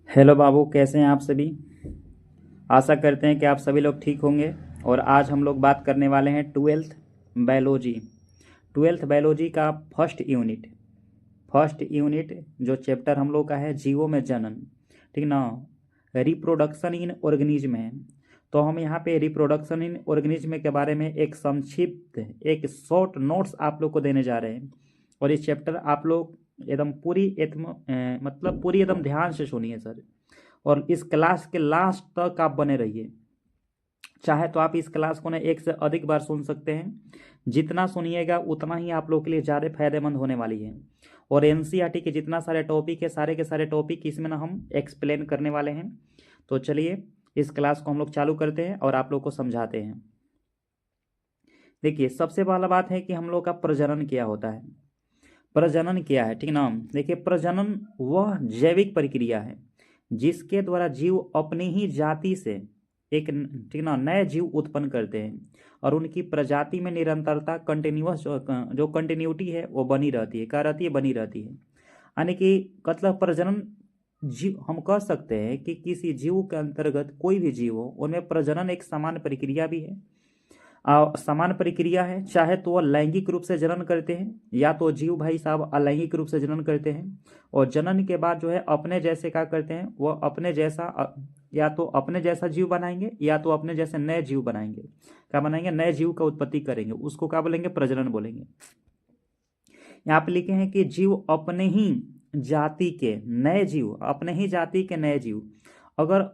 Hello बाबू, कैसे हैं आप सभी। आशा करते हैं कि आप सभी लोग ठीक होंगे। और आज हम लोग बात करने वाले हैं ट्वेल्थ बायोलॉजी। ट्वेल्थ बायोलॉजी का फर्स्ट यूनिट जो चैप्टर हम लोग का है जीवों में जनन, ठीक ना। रिप्रोडक्शन इन ऑर्गेनिज्म है। तो हम यहाँ पे रिप्रोडक्शन इन ऑर्गेनिज्म के बारे में एक संक्षिप्त एक शॉर्ट नोट्स आप लोग को देने जा रहे हैं। और इस चैप्टर आप लोग एकदम पूरी एकदम ध्यान से सुनिए सर। और इस क्लास के लास्ट तक आप बने रहिए। चाहे तो आप इस क्लास को ना एक से अधिक बार सुन सकते हैं। जितना सुनिएगा उतना ही आप लोग के लिए ज़्यादा फायदेमंद होने वाली है। और एनसीईआरटी के जितना सारे टॉपिक है, सारे के सारे टॉपिक इसमें ना हम एक्सप्लेन करने वाले हैं। तो चलिए इस क्लास को हम लोग चालू करते हैं और आप लोग को समझाते हैं। देखिए, सबसे पहला बात है कि हम लोग का प्रजनन क्या होता है। प्रजनन क्या है, ठीक ना। देखिए, प्रजनन वह जैविक प्रक्रिया है जिसके द्वारा जीव अपनी ही जाति से एक ठीक ना नए जीव उत्पन्न करते हैं। और उनकी प्रजाति में निरंतरता कंटिन्यूअस जो कंटिन्यूटी है वो बनी रहती है। क्या रहती है? बनी रहती है। यानी कि मतलब प्रजनन जीव हम कह सकते हैं कि किसी जीव के अंतर्गत कोई भी जीव हो उनमें प्रजनन एक सामान्य प्रक्रिया भी है। समान प्रक्रिया है। चाहे तो वह लैंगिक रूप से जनन करते हैं या तो जीव भाई साहब अलैंगिक रूप से जनन करते हैं। और जनन के बाद जो है अपने जैसे क्या करते हैं, वह अपने जैसा या तो अपने जैसा जीव बनाएंगे या तो अपने जैसे नए जीव बनाएंगे। क्या बनाएंगे? नए जीव का उत्पत्ति करेंगे। उसको क्या बोलेंगे? प्रजनन बोलेंगे। यहाँ पे लिखे हैं कि जीव अपने ही जाति के नए जीव, अपने ही जाति के नए जीव। अगर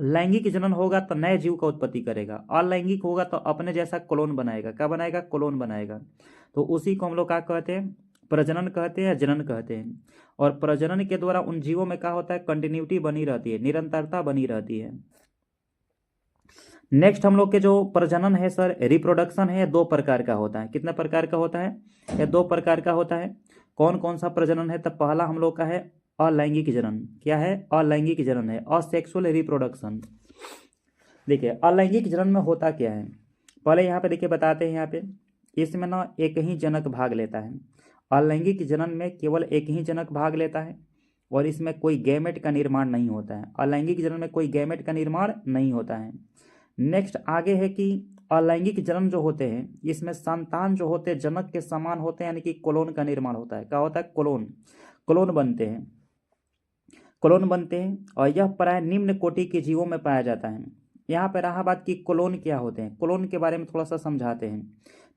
लैंगिक जनन होगा तो नए जीव का उत्पत्ति करेगा, अलैंगिक होगा तो अपने जैसा क्लोन बनाएगा। क्या बनाएगा? क्लोन बनाएगा। तो उसी को हम लोग क्या कहते हैं? प्रजनन कहते हैं या जनन कहते हैं। और प्रजनन के द्वारा उन जीवों में क्या होता है? कंटिन्यूटी बनी रहती है, निरंतरता बनी रहती है। नेक्स्ट हम लोग के जो प्रजनन है सर, रिप्रोडक्शन है, दो प्रकार का होता है। कितने प्रकार का होता है? यह दो प्रकार का होता है। कौन कौन सा प्रजनन है? तो पहला हम लोग का है अलैंगिक जनन। क्या है? अलैंगिक जनन है, असेक्सुअल रिप्रोडक्शन। देखिए, अलैंगिक जनन में होता क्या है, पहले यहाँ पे देखिए बताते हैं। यहाँ पे इसमें ना एक ही जनक भाग लेता है। अलैंगिक जनन में केवल एक ही जनक भाग लेता है और इसमें कोई गैमेट का निर्माण नहीं होता है। अलैंगिक जनन में कोई गैमेट का निर्माण नहीं होता है। नेक्स्ट आगे है कि अलैंगिक जनन जो होते हैं इसमें संतान जो होते हैं जनक के समान होते हैं, यानी कि कोलोन का निर्माण होता है। क्या होता है? कोलोन। कोलोन बनते हैं। कोलोन बनते हैं और यह प्राय निम्न कोटि के जीवों में पाया जाता है। यहाँ पर रहा बात कि कोलोन क्या होते हैं। कोलोन के बारे में थोड़ा सा समझाते हैं।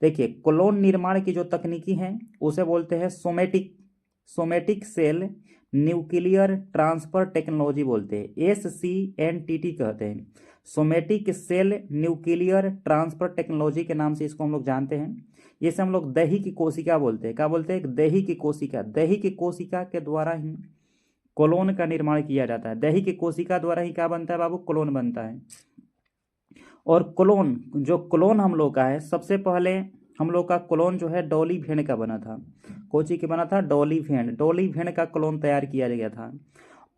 देखिए, कोलोन निर्माण की जो तकनीकी है उसे बोलते हैं somatic cell nuclear transfer technology बोलते हैं, SCNTT कहते हैं। Somatic cell nuclear transfer technology के नाम से इसको हम लोग जानते हैं। इसे हम लोग दही की कोशिका बोलते हैं। क्या बोलते हैं? दही की कोशिका। दही की कोशिका के द्वारा ही कोलोन का निर्माण किया जाता है। दही की कोशिका द्वारा ही क्या बनता है बाबू? कोलोन बनता है। और क्लोन हम लोग का है, सबसे पहले हम लोग का क्लोन जो है डॉली भेड़ का बना था। कोची के बना था? डॉली भेड़। डॉली भेड़ का क्लोन तैयार किया गया था।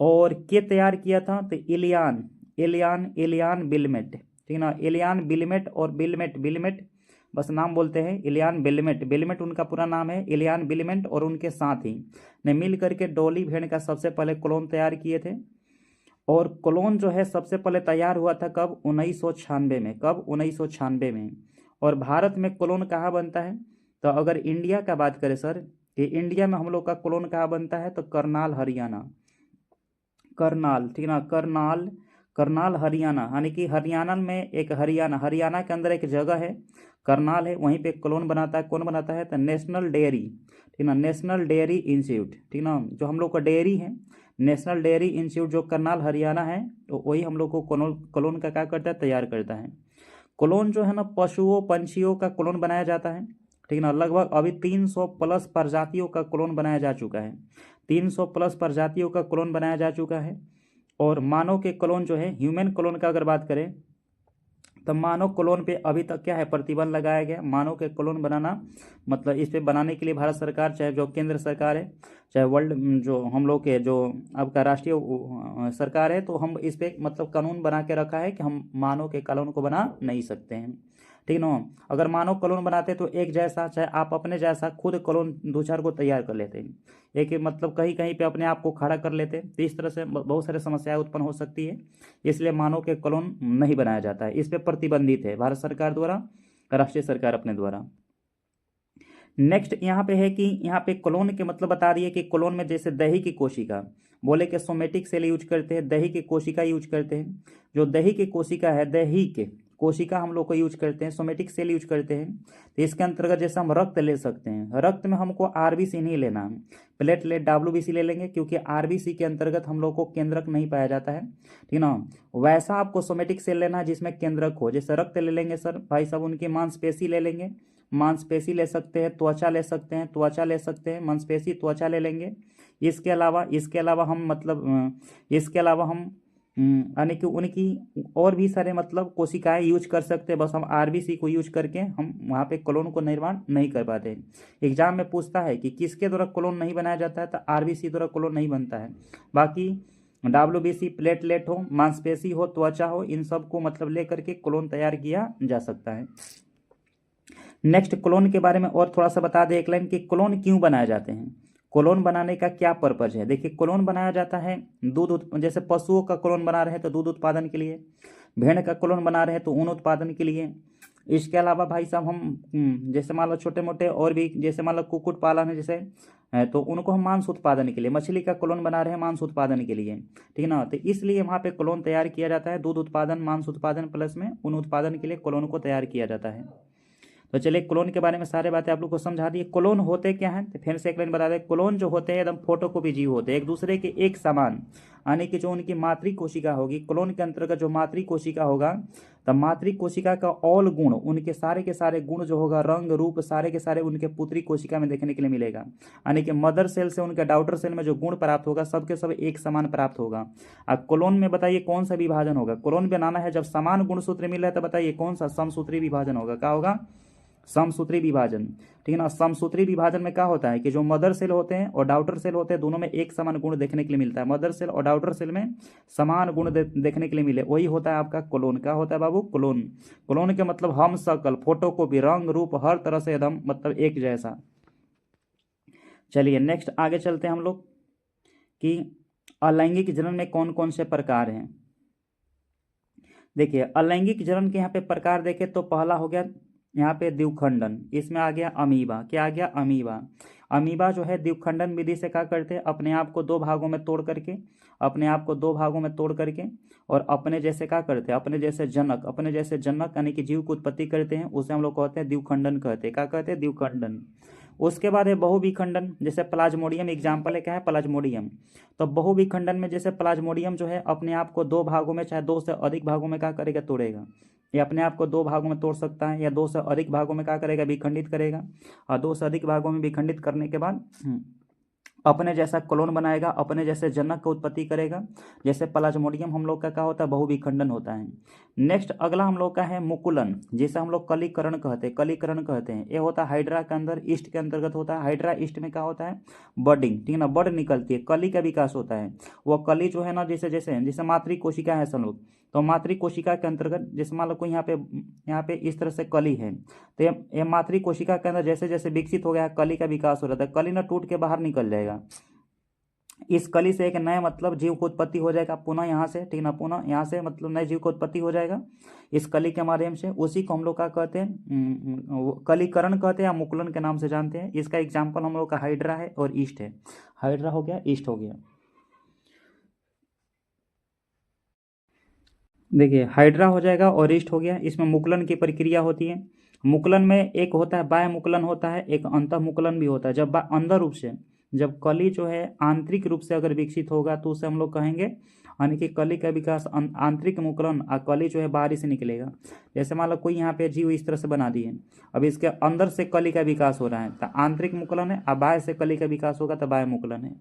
और के तैयार किया था? तो इलियान इलियान इलियान बिलमेट, ठीक ना। इलियान बिलमेट और बिलमेट बस नाम बोलते हैं। इलियान बिलमेट उनका पूरा नाम है। इलियान बिलमेट और उनके साथ ही ने मिल करके डॉली भेड़ का सबसे पहले क्लोन तैयार किए थे। और क्लोन जो है सबसे पहले तैयार हुआ था कब? 1996 में। कब? 1996 में। और भारत में क्लोन कहाँ बनता है? तो अगर इंडिया का बात करें सर, कि इंडिया में हम लोग का क्लोन कहाँ बनता है? तो करनाल हरियाणा। करनाल, ठीक ना। करनाल हरियाणा, यानी कि हरियाणा में एक हरियाणा के अंदर एक जगह है करनाल है, वहीं पे क्लोन बनाता है। कौन बनाता है? तो नेशनल डेयरी, ठीक ना। नेशनल डेयरी इंस्टीट्यूट, ठीक ना। जो हम लोग का डेयरी है, नेशनल डेयरी इंस्टीट्यूट जो करनाल हरियाणा है, तो वही हम लोग को क्लोन का क्या करता है? तैयार करता है। क्लोन जो है ना पशुओं पंछियों का क्लोन बनाया जाता है, ठीक ना। लगभग अभी 300 प्लस प्रजातियों का क्लोन बनाया जा चुका है। 300 प्लस प्रजातियों का क्लोन बनाया जा चुका है। और मानव के क्लोन जो है, ह्यूमन क्लोन का अगर बात करें तो मानव क्लोन पे अभी तक क्या है? प्रतिबंध लगाया गया। मानव के क्लोन बनाना मतलब इस पे बनाने के लिए भारत सरकार, चाहे जो केंद्र सरकार है, चाहे वर्ल्ड जो हम लोग के जो आपका राष्ट्रीय सरकार है, तो हम इस पे मतलब कानून बना के रखा है कि हम मानव के क्लोन को बना नहीं सकते हैं, ठीक ना। अगर मानो कलोन बनाते तो एक जैसा, चाहे आप अपने जैसा खुद कलोन दो चार को तैयार कर लेते हैं, एक मतलब कहीं कहीं पे अपने आप को खड़ा कर लेते हैं, तो इस तरह से बहुत सारी समस्याएं उत्पन्न हो सकती है। इसलिए मानव के कलोन नहीं बनाया जाता है, इस पर प्रतिबंधित है भारत सरकार द्वारा, राष्ट्रीय सरकार अपने द्वारा। नेक्स्ट यहाँ पे है कि यहाँ पे कोलोन के मतलब बता रही है कि कोलोन में जैसे दही की कोशिका, बोले कि सोमेटिक सेल यूज करते हैं, दही की कोशिका यूज करते हैं। जो दही की कोशिका है, दही के कोशिका हम लोग को यूज करते हैं, सोमेटिक सेल यूज करते हैं। तो इसके अंतर्गत जैसे हम रक्त ले सकते हैं, रक्त में हमको आरबीसी नहीं लेना है, प्लेटलेट डब्ल्यूबीसी ले लेंगे, क्योंकि आरबीसी के अंतर्गत हम लोग को केंद्रक नहीं पाया जाता है, ठीक ना। वैसा आपको सोमेटिक सेल लेना है जिसमें केंद्रक हो, जैसे रक्त ले लेंगे सर भाई साहब, उनकी मांसपेशी ले लेंगे, मांसपेशी ले सकते हैं, त्वचा ले सकते हैं, त्वचा ले सकते हैं, मांसपेशी त्वचा ले लेंगे। इसके अलावा हम मतलब इसके अलावा हम यानी कि उनकी और भी सारे मतलब कोशिकाएं यूज कर सकते हैं, बस हम आरबीसी को यूज करके हम वहाँ पे क्लोन को निर्माण नहीं कर पाते। एग्जाम में पूछता है कि किसके द्वारा क्लोन नहीं बनाया जाता है, तो आरबीसी द्वारा क्लोन नहीं बनता है। बाकी डब्ल्यूबीसी, प्लेटलेट हो, मांसपेशी हो, त्वचा हो, इन सब को मतलब लेकर के क्लोन तैयार किया जा सकता है। नेक्स्ट क्लोन के बारे में और थोड़ा सा बता दें एक लाइन कि क्लोन क्यों बनाए जाते हैं, क्लोन बनाने का क्या पर्पज है। देखिए क्लोन बनाया जाता है जैसे पशुओं का क्लोन बना रहे हैं तो दूध उत्पादन के लिए, भेड़ का क्लोन बना रहे हैं तो ऊन उत्पादन के लिए। इसके अलावा भाई साहब हम जैसे मान लो छोटे मोटे और भी, जैसे मान लो कुक्कुट पालन है जैसे, तो उनको हम मांस उत्पादन के लिए, मछली का क्लोन बना रहे हैं मांस उत्पादन के लिए, ठीक है ना। तो इसलिए वहाँ पे क्लोन तैयार किया जाता है, दूध उत्पादन, मांस उत्पादन प्लस में ऊन उत्पादन के लिए क्लोन को तैयार किया जाता है। तो चलिए क्लोन के बारे में सारे बातें आप लोग को समझा दी। क्लोन होते क्या हैं, तो फिर से एक लाइन बता दें। क्लोन जो होते हैं एकदम फोटोकॉपी जीव होते हैं, एक दूसरे के एक समान, यानी कि जो उनकी मातृ कोशिका होगी, क्लोन के अंतर्गत जो मातृ कोशिका होगा, तो मातृ कोशिका का ऑल गुण, उनके सारे के सारे गुण जो होगा, रंग रूप सारे के सारे उनके पुत्री कोशिका में देखने के लिए मिलेगा। यानी कि मदर सेल से उनके डॉटर सेल में जो गुण प्राप्त होगा, सबके सब एक समान प्राप्त होगा। अब क्लोन में बताइए कौन सा विभाजन होगा, क्लोन बनाना है जब समान गुणसूत्र मिले तो बताइए कौन सा समसूत्री विभाजन होगा, क्या होगा, समसूत्री विभाजन, ठीक है ना। समसूत्री विभाजन में क्या होता है कि जो मदर सेल होते हैं और डॉटर सेल होते हैं, दोनों में एक समान गुण देखने के लिए मिलता है, मदर सेल और डॉटर सेल में समान गुण देखने के लिए मिले, वही होता है आपका क्लोन। क्या होता है बाबू, क्लोन। क्लोन के मतलब हम सकल, फोटोकॉपी, रंग रूप हर तरह से एकदम मतलब एक जैसा। चलिए नेक्स्ट आगे चलते हैं हम लोग कि अलैंगिक जनन में कौन कौन से प्रकार हैं। देखिए अलैंगिक जनन के यहाँ पे प्रकार देखें तो पहला हो गया यहाँ पे द्विखंडन, इसमें आ गया अमीबा। क्या आ गया, अमीबा। अमीबा जो है द्विखंडन विधि से क्या करते हैं, अपने आप को दो भागों में तोड़ करके, अपने आप को दो भागों में तोड़ करके और अपने जैसे क्या करते हैं, अपने जैसे जनक यानी कि जीव की उत्पत्ति करते हैं, उसे हम लोग कहते हैं द्विखंडन कहते हैं। क्या कहते हैं, द्विखंडन। उसके बाद है बहुविखंडन, जैसे प्लाज्मोडियम एग्जाम्पल है, क्या है, प्लाज्मोडियम। तो बहुविखंडन में जैसे प्लाज्मोडियम जो है अपने आप को दो भागों में, चाहे दो से अधिक भागों में क्या करेगा, तोड़ेगा। ये अपने आप को दो भागों में तोड़ सकता है, या दो से अधिक भागों में क्या करेगा, विखंडित करेगा। और दो से अधिक भागों में विखंडित करने के बाद अपने जैसा क्लोन बनाएगा, अपने जैसे जनक का उत्पत्ति करेगा। जैसे प्लाज्मोडियम हम लोग का क्या होता है, बहुविखंडन होता है। नेक्स्ट अगला हम लोग का है मुकुलन, जिसे हम लोग कलीकरण कहते हैं, कलीकरण कहते हैं। ये होता है हाइड्रा के अंदर, ईस्ट के अंतर्गत होता है। हाइड्रा ईस्ट में क्या होता है, बडिंग, ठीक है ना, बड निकलती है, कली का विकास होता है। वो कली जो है ना, जैसे जैसे जैसे मातृ कोशिका है सब लोग, तो मातृ कोशिका के अंतर्गत जैसे मान लो कोई यहाँ पे इस तरह से कली है, तो ये मातृ कोशिका के अंदर जैसे जैसे विकसित हो गया, कली का विकास हो रहा था, कली ना टूट के बाहर निकल जाएगा। इस कली से एक नए मतलब जीव को उत्पत्ति हो जाएगा, पुनः यहाँ से, ठीक ना, पुनः यहाँ से मतलब नए जीव को उत्पत्ति हो जाएगा इस कली के माध्यम से। उसी को हम लोग क्या कहते हैं, कलीकरण कहते हैं या मुकुलन के नाम से जानते हैं। इसका एग्जाम्पल हम लोग का हाइड्रा है और ईस्ट है। हाइड्रा हो गया, ईस्ट हो गया। देखिए हाइड्रा हो जाएगा और ईस्ट हो गया। इसमें मुकुलन की प्रक्रिया होती है। मुकुलन में एक होता है बाह्य मुकुलन होता है, एक अंतः मुकुलन भी होता है। जब अंदर रूप से, जब कली जो है आंतरिक रूप से अगर विकसित होगा तो उसे हम लोग कहेंगे, यानी कि कली का विकास आंतरिक मुकुलन, और कली जो है बाहरी से निकलेगा। जैसे मान लो कोई यहाँ पे जीव इस तरह से बना दिए, अब इसके अंदर से कली का विकास हो रहा है तो आंतरिक मुकुलन है, और बाहर से कली का विकास होगा तो बाह्य मुकुलन है।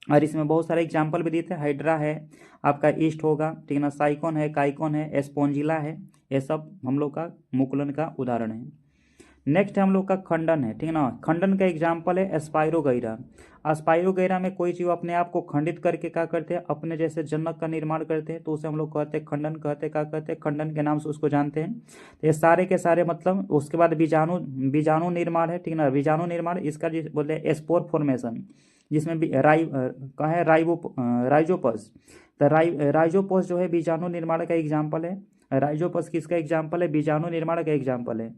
और इसमें बहुत सारे एग्जाम्पल भी दिए थे, हाइड्रा है आपका, ईस्ट होगा, ठीक है ना, साइकोन है, काइकोन है, एस्पोंजिला है, ये सब हम लोग का मुकुलन का उदाहरण है। नेक्स्ट हम लोग का खंडन है, ठीक है ना। खंडन का एग्जाम्पल है स्पाइरोगैरा। स्पाइरोगैरा में कोई चीज अपने आप को खंडित करके क्या करते हैं, अपने जैसे जनक का निर्माण करते हैं, तो उसे हम लोग कहते हैं खंडन, कहते हैं क्या कहते हैं, खंडन के नाम से उसको जानते हैं। तो ये सारे के सारे मतलब, उसके बाद बीजाणु बीजाणु निर्माण है, ठीक है ना। बीजाणु निर्माण इसका जिस बोलते हैं स्पोर फॉर्मेशन, जिसमें भी कहा है राइजोपस। तो राइजोपस जो है बीजाणु निर्माण का एग्जाम्पल है। राइजोपस किसका एग्जाम्पल है, बीजाणु निर्माण का एग्जाम्पल है।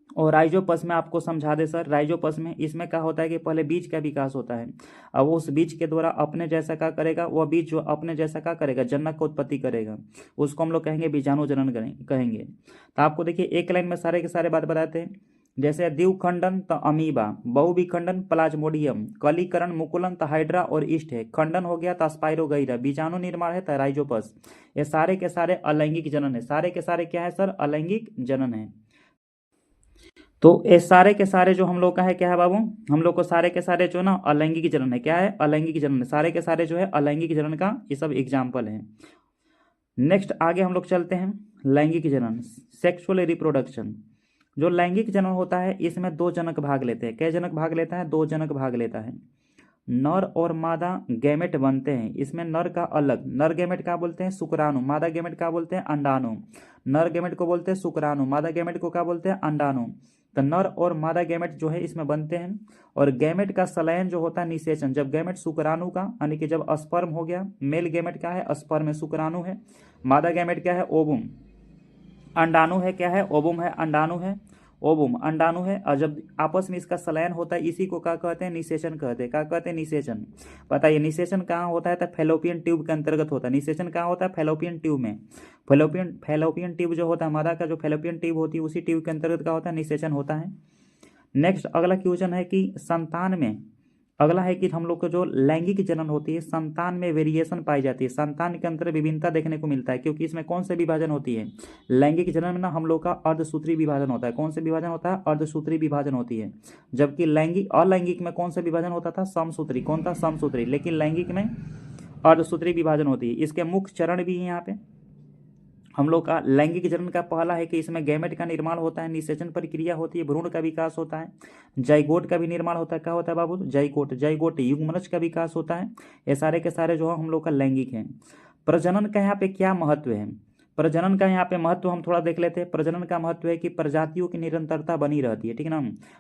और राइजोपस में आपको समझा दे सर, राइजोपस में इसमें क्या होता है कि पहले बीज का विकास होता है। अब उस बीज के द्वारा अपने जैसा क्या करेगा, वह बीज जो अपने जैसा क्या करेगा, जनक का उत्पत्ति करेगा, उसको हम लोग कहेंगे बीजाणु जनन कहेंगे। तो आपको देखिए एक लाइन में सारे के सारे बात बताते हैं। जैसे द्विखंडन तो अमीबा, बहुविखंडन प्लाज्मोडियम, कलीकरण मुकुलन तो हाइड्रा और ईस्ट है, खंडन हो गया तो स्पाइरोगैरा, बीजाणु निर्माण है तो राइजोपस। ये सारे के सारे अलैंगिक जनन है। सारे के सारे क्या है सर, अलैंगिक जनन है। तो ये सारे के सारे जो हम लोग का है क्या है बाबू, हम लोग को सारे के सारे जो ना अलैंगिक जनन है, क्या है, अलैंगिक जनन है। सारे के सारे जो है अलैंगिक जनन का ये सब एग्जाम्पल है। नेक्स्ट आगे हम लोग चलते हैं, लैंगिक जनन, सेक्सुअल रिप्रोडक्शन। जो लैंगिक जनन होता है इसमें दो जनक भाग लेते हैं। क्या जनक भाग लेता है, दो जनक भाग लेता है। नर और मादा गैमेट बनते हैं। इसमें नर का अलग, नर गैमेट क्या बोलते हैं, शुक्राणु, मादा गैमेट क्या बोलते हैं, अंडाणु। नर गैमेट को बोलते हैं शुक्राणु, मादा गैमेट को क्या बोलते हैं, अंडाणु। तो नर और मादा गैमेट जो है इसमें बनते हैं। और गैमेट का संलयन जो होता है निषेचन, जब गैमेट शुक्राणु का यानी कि जब स्पर्म हो गया, मेल गैमेट क्या है, स्पर्म है, शुक्राणु है। मादा गैमेट क्या है, ओवुम, अंडाणु है, क्या है, ओवुम है, अंडाणु है, ओवुम अंडाणु है। और जब आपस में इसका संलयन होता है इसी को क्या कहते हैं, निषेचन कहते हैं। क्या कहते हैं, निषेचन। बताइए निषेचन कहाँ होता है, तो फैलोपियन ट्यूब के अंतर्गत होता है। निषेचन कहाँ होता है, फैलोपियन ट्यूब में। फैलोपियन ट्यूब जो होता है, मादा का जो फैलोपियन ट्यूब होती है उसी ट्यूब के अंतर्गत क्या होता है, निषेचन होता है। नेक्स्ट अगला क्वेश्चन है कि संतान में, अगला है कि हम लोग को जो लैंगिक जनन होती है, संतान में वेरिएशन पाई जाती है, संतान के अंतर विभिन्नता देखने को मिलता है। क्योंकि इसमें कौन से विभाजन होती है, लैंगिक जनन में ना हम लोग का अर्धसूत्री विभाजन होता है। कौन से विभाजन होता है, अर्धसूत्री विभाजन होती है। जबकि लैंगिक अलैंगिक में कौन सा विभाजन होता था, समसूत्री। कौन था, समसूत्री। लेकिन लैंगिक में अर्धसूत्री विभाजन होती है। इसके मुख्य चरण भी है यहाँ पे। हम लोग का लैंगिक जनन का पहला है कि इसमें गैमेट का निर्माण होता है, निषेचन प्रक्रिया होती है, भ्रूण का विकास होता है, जाइगोट का भी निर्माण होता है। क्या होता है बाबू, जाइगोट युग्मनज का विकास होता है। ये सारे के सारे जो है हम लोग का लैंगिक है। प्रजनन का यहाँ पे क्या महत्व है, प्रजनन का यहाँ पे महत्व हम थोड़ा देख लेते हैं। प्रजनन का महत्व है कि प्रजातियों की निरंतरता बनी रहती है, ठीक है ना।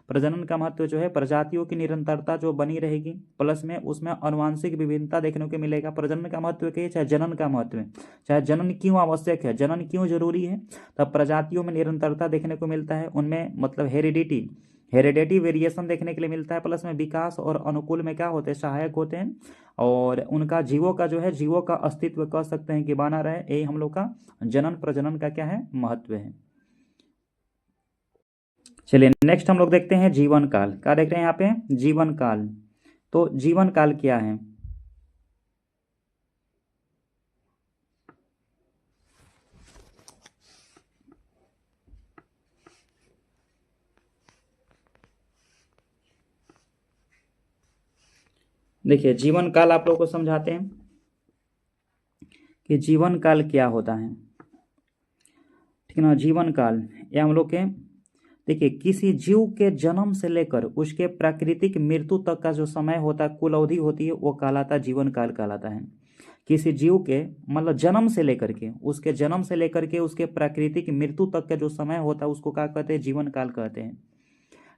प्रजनन का महत्व जो है प्रजातियों की निरंतरता जो बनी रहेगी, प्लस में उसमें आनुवांशिक विभिन्नता देखने को मिलेगा। प्रजनन का महत्व क्या है, चाहे जनन का महत्व है, चाहे जनन क्यों आवश्यक है, जनन क्यों जरूरी है, तब प्रजातियों में निरंतरता देखने को मिलता है। उनमें मतलब हेरिडिटी वेरिएशन देखने के लिए मिलता है। प्लस में विकास और अनुकूल में क्या होते हैं, सहायक होते हैं। और उनका जीवों का जो है, जीवों का अस्तित्व कह सकते हैं कि बना रहे, यही हम लोग का जनन प्रजनन का क्या है, महत्व है। चलिए नेक्स्ट हम लोग देखते हैं जीवन काल। क्या देख रहे हैं यहाँ पे, जीवन काल। तो जीवन काल क्या है, देखिए जीवन काल आप लोगों को समझाते हैं कि जीवन काल क्या होता है, ठीक है ना। जीवन काल या हम लोग के देखिए, किसी जीव के जन्म से लेकर उसके प्राकृतिक मृत्यु तक का जो समय होता है, कुल अवधि होती है, वो कहलाता है जीवन काल कहलाता है। किसी जीव के मतलब जन्म से लेकर के, उसके जन्म से लेकर के उसके प्राकृतिक मृत्यु तक का जो समय होता है उसको क्या कहते हैं, जीवन काल कहते हैं,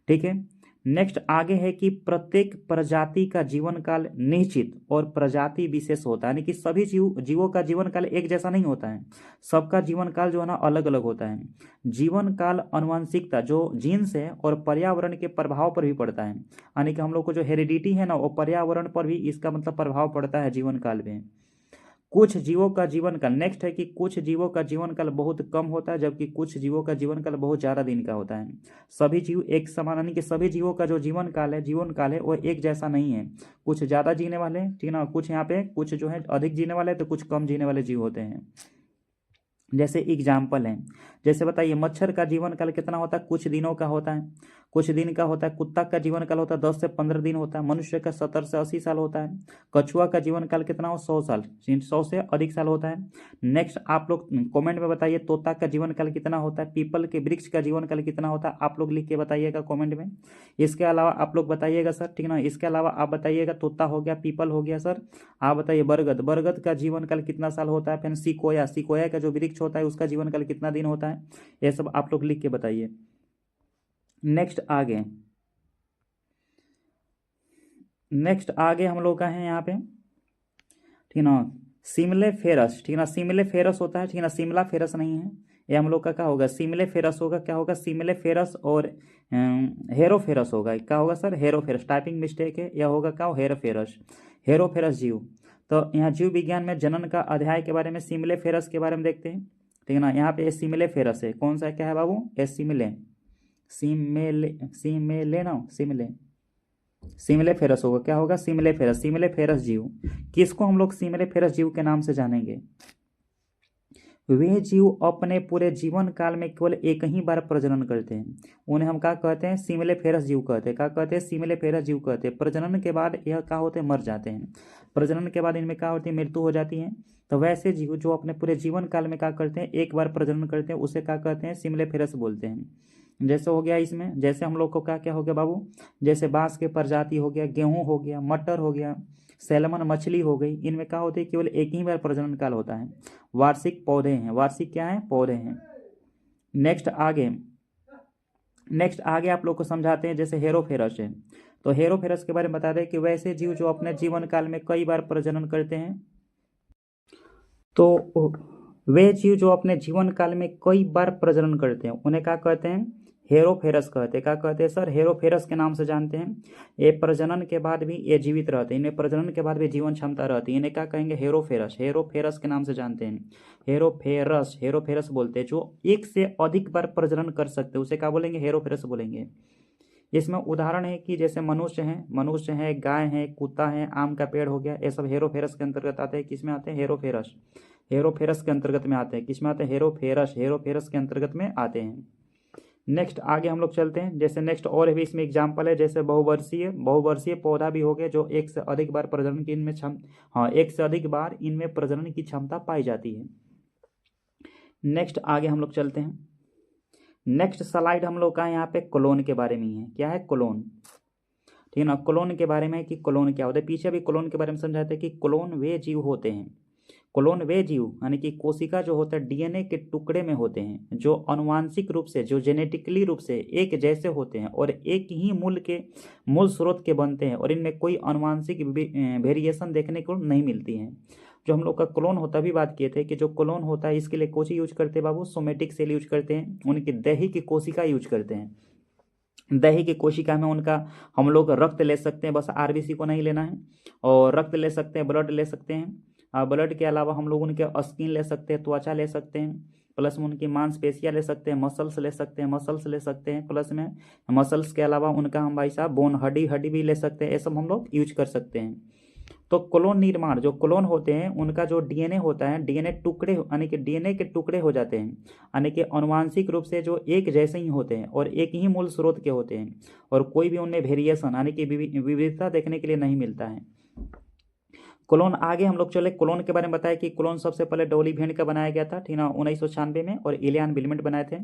ठीक है। नेक्स्ट आगे है कि प्रत्येक प्रजाति का जीवन काल निश्चित और प्रजाति विशेष होता है, यानी कि सभी जीवों का जीवन काल एक जैसा नहीं होता है, सबका जीवन काल जो है ना अलग अलग होता है। जीवन काल आनुवंशिकता जो जीन्स है और पर्यावरण के प्रभाव पर भी पड़ता है, यानी कि हम लोग को जो हेरिडिटी है ना, वो पर्यावरण पर भी इसका मतलब प्रभाव पड़ता है जीवन काल में। कुछ जीवों का जीवन काल, नेक्स्ट है कि कुछ जीवों का जीवन काल बहुत कम होता है, जबकि कुछ जीवों का जीवन काल बहुत ज़्यादा दिन का होता है। सभी जीव एक समान, यानी कि सभी जीवों का जो जीवन काल है वो एक जैसा नहीं है। कुछ ज़्यादा जीने वाले, ठीक है ना, कुछ यहाँ पे कुछ जो है अधिक जीने वाले, तो कुछ कम जीने वाले जीव होते हैं। जैसे एग्जाम्पल है, जैसे बताइए मच्छर का जीवन काल कितना होता है, कुछ दिनों का होता है। कुछ दिन का होता है। कुत्ता का जीवन काल होता है 10 से 15 दिन होता है। मनुष्य का 70 से 80 साल होता है। कछुआ का जीवन काल कितना हो 100 साल, 100 से अधिक साल होता है। नेक्स्ट आप लोग कमेंट में बताइए तोता का जीवन काल कितना होता है, पीपल के वृक्ष का जीवन काल कितना होता है, आप लोग लिख के बताइएगा कमेंट में। इसके अलावा आप लोग बताइएगा सर, ठीक ना। इसके अलावा आप बताइएगा तोता हो गया, पीपल हो गया सर। आप बताइए बरगद, बरगद का जीवन काल कितना साल होता है। फिर सिकोया, सिकोया का जो वृक्ष होता है उसका जीवन काल कितना दिन होता है। ये सब आप लोग लिख के बताइए। नेक्स्ट आगे, नेक्स्ट आगे हम लोग का है यहाँ पे, ठीक ना, सिमले फेरस, ठीक ना। सिमले फेरस होता है, ठीक ना, शिमला फेरस नहीं है। ये हम लोग का क्या होगा, सिमले फेरस होगा। क्या होगा, सिमले फेरस और हेरोफेरस होगा। क्या होगा सर, हेरोफेरस। टाइपिंग मिस्टेक है, यह होगा क्या, हेरोफेरस, हेरोफेरस जीव। तो यहाँ जीव विज्ञान में जनन का अध्याय के बारे में सिमले फेरस के बारे में देखते हैं, ठीक है ना। यहाँ पे सिमले फेरस है, कौन सा क्या है बाबू, ये सिमले, सिमले, सिमले ना, सिमले, सिमले फेरस होगा। क्या होगा, सिमले फेरस, सिमले फेरस जीव। किसको हम लोग सिमले फेरस जीव के नाम से जानेंगे, वे जीव अपने पूरे जीवन काल में केवल एक ही बार प्रजनन करते हैं, उन्हें हम क्या कहते हैं, सिमले फेरस जीव कहते हैं। क्या कहते हैं, सिमले फेरस जीव कहते हैं। प्रजनन के बाद यह क्या होते हैं, मर जाते हैं। प्रजनन के बाद इनमें क्या होती है, मृत्यु हो जाती है। तो वैसे जीव जो अपने पूरे जीवन काल में क्या करते हैं, एक बार प्रजनन करते हैं, उसे क्या कहते हैं, सिमले फेरस बोलते हैं। जैसे हो गया इसमें, जैसे हम लोग को क्या क्या हो गया बाबू, जैसे बांस के प्रजाति हो गया, गेहूं हो गया, मटर हो गया, सैलमन मछली हो गई, इनमें क्या होती है, केवल एक ही बार प्रजनन काल होता है। वार्षिक पौधे हैं, वार्षिक क्या है, पौधे हैं। नेक्स्ट आगे, नेक्स्ट आगे आप लोग को समझाते हैं, जैसे हेरोफेरस है। तो हेरोफेरस के बारे में बता दें कि वैसे जीव जो अपने जीवन काल में कई बार प्रजनन करते हैं, तो वे जीव जो अपने जीवन काल में कई बार प्रजनन करते हैं उन्हें क्या कहते हैं, हेरोफेरस कहते हैं। क्या कहते हैं सर, हेरोफेरस के नाम से जानते हैं। ये प्रजनन के बाद भी ये जीवित रहते हैं, इन्हें प्रजनन के बाद भी जीवन क्षमता रहती है, इन्हें क्या कहेंगे, हेरोफेरस, हेरोफेरस के नाम से जानते हैं। हेरोफेरस, हेरोफेरस बोलते हैं। जो एक से अधिक बार प्रजनन कर सकते हैं उसे क्या बोलेंगे, हेरोफेरस बोलेंगे। इसमें उदाहरण है कि जैसे मनुष्य हैं, मनुष्य है, गाय है, कुत्ता है, आम का पेड़ हो गया, ये सब हेरोफेरस के अंतर्गत आते हैं। किस में आते हैं, हेरोफेरस, हेरोफेरस के अंतर्गत में आते हैं। किस में आते हैं, हेरोफेरस, हेरोफेरस के अंतर्गत में आते हैं। नेक्स्ट आगे हम लोग चलते हैं। जैसे नेक्स्ट और भी इसमें एग्जाम्पल है, जैसे बहुवर्षीय, बहुवर्षीय पौधा भी हो गया जो एक से अधिक बार प्रजनन की इनमें हाँ, एक से अधिक बार इनमें प्रजनन की क्षमता पाई जाती है। नेक्स्ट आगे हम लोग चलते हैं। नेक्स्ट स्लाइड हम लोग का यहाँ पे क्लोन के बारे में ही है। क्या है, क्लोन, ठीक है ना। क्लोन के बारे में कि क्लोन क्या होता है, पीछे भी क्लोन के बारे में समझाते हैं कि क्लोन वे जीव होते हैं, क्लोन वे जीव यानी कि कोशिका जो होता है डीएनए के टुकड़े में होते हैं, जो अनुवांशिक रूप से, जो जेनेटिकली रूप से एक जैसे होते हैं और एक ही मूल स्रोत के बनते हैं, और इनमें कोई अनुवांशिक वेरिएशन देखने को नहीं मिलती है। जो हम लोग का क्लोन होता भी बात किए थे कि जो क्लोन होता है इसके लिए कोशिका यूज करते हैं बाबू, सोमेटिक सेल यूज करते हैं, उनकी दही की कोशिका यूज करते हैं। दही की कोशिका में उनका हम लोग रक्त ले सकते हैं, बस आरबीसी को नहीं लेना है, और रक्त ले सकते हैं, ब्लड ले सकते हैं। ब्लड के अलावा हम लोग उनके स्किन ले सकते हैं, त्वचा ले सकते हैं, प्लस में उनकी मांसपेशियाँ ले सकते हैं, मसल्स ले सकते हैं, मसल्स ले सकते हैं, प्लस में मसल्स के अलावा उनका हम भाई साहब बोन, हड्डी, हड्डी भी ले सकते हैं। ये सब हम लोग यूज कर सकते हैं। तो क्लोन निर्माण, जो क्लोन होते हैं उनका जो डीएनए होता है, डीएनए टुकड़े यानी कि डीएनए के टुकड़े हो जाते हैं, यानी कि अनुवांशिक रूप से जो एक जैसे ही होते हैं और एक ही मूल स्रोत के होते हैं, और कोई भी उनमें वेरिएशन यानी कि विविधता देखने के लिए नहीं मिलता है। क्लोन आगे हम लोग चले, क्लोन के बारे में बताया कि क्लोन सबसे पहले डॉली भेंट का बनाया गया था, ठीक ना, 1996 में, और इलियान बिलमेंट बनाए थे।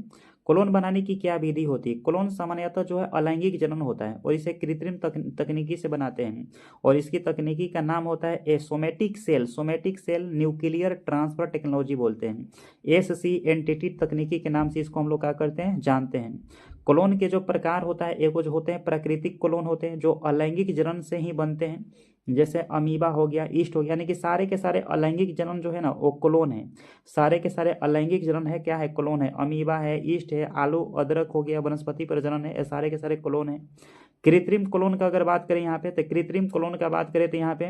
क्लोन बनाने की क्या विधि होती है, क्लोन सामान्यतः जो है अलैंगिक जनन होता है और इसे कृत्रिम तकनीकी से बनाते हैं, और इसकी तकनीकी का नाम होता है a somatic cell, somatic cell nuclear transfer technology बोलते हैं। SCNTT तकनीकी के नाम से इसको हम लोग क्या करते हैं, जानते हैं। क्लोन के जो प्रकार होता है, एक जो होते हैं प्राकृतिक क्लोन होते हैं जो अलैंगिक जनन से ही बनते हैं, जैसे अमीबा हो गया, ईस्ट हो गया, यानी कि सारे के सारे अलैंगिक जनन जो है ना वो क्लोन है। सारे के सारे अलैंगिक जनन है, क्या है, क्लोन है। अमीबा है, ईस्ट है, आलू अदरक हो गया, वनस्पति प्रजनन है, ये सारे के सारे क्लोन है। कृत्रिम क्लोन का अगर बात करें यहाँ पे, तो कृत्रिम क्लोन का बात करें तो यहाँ पे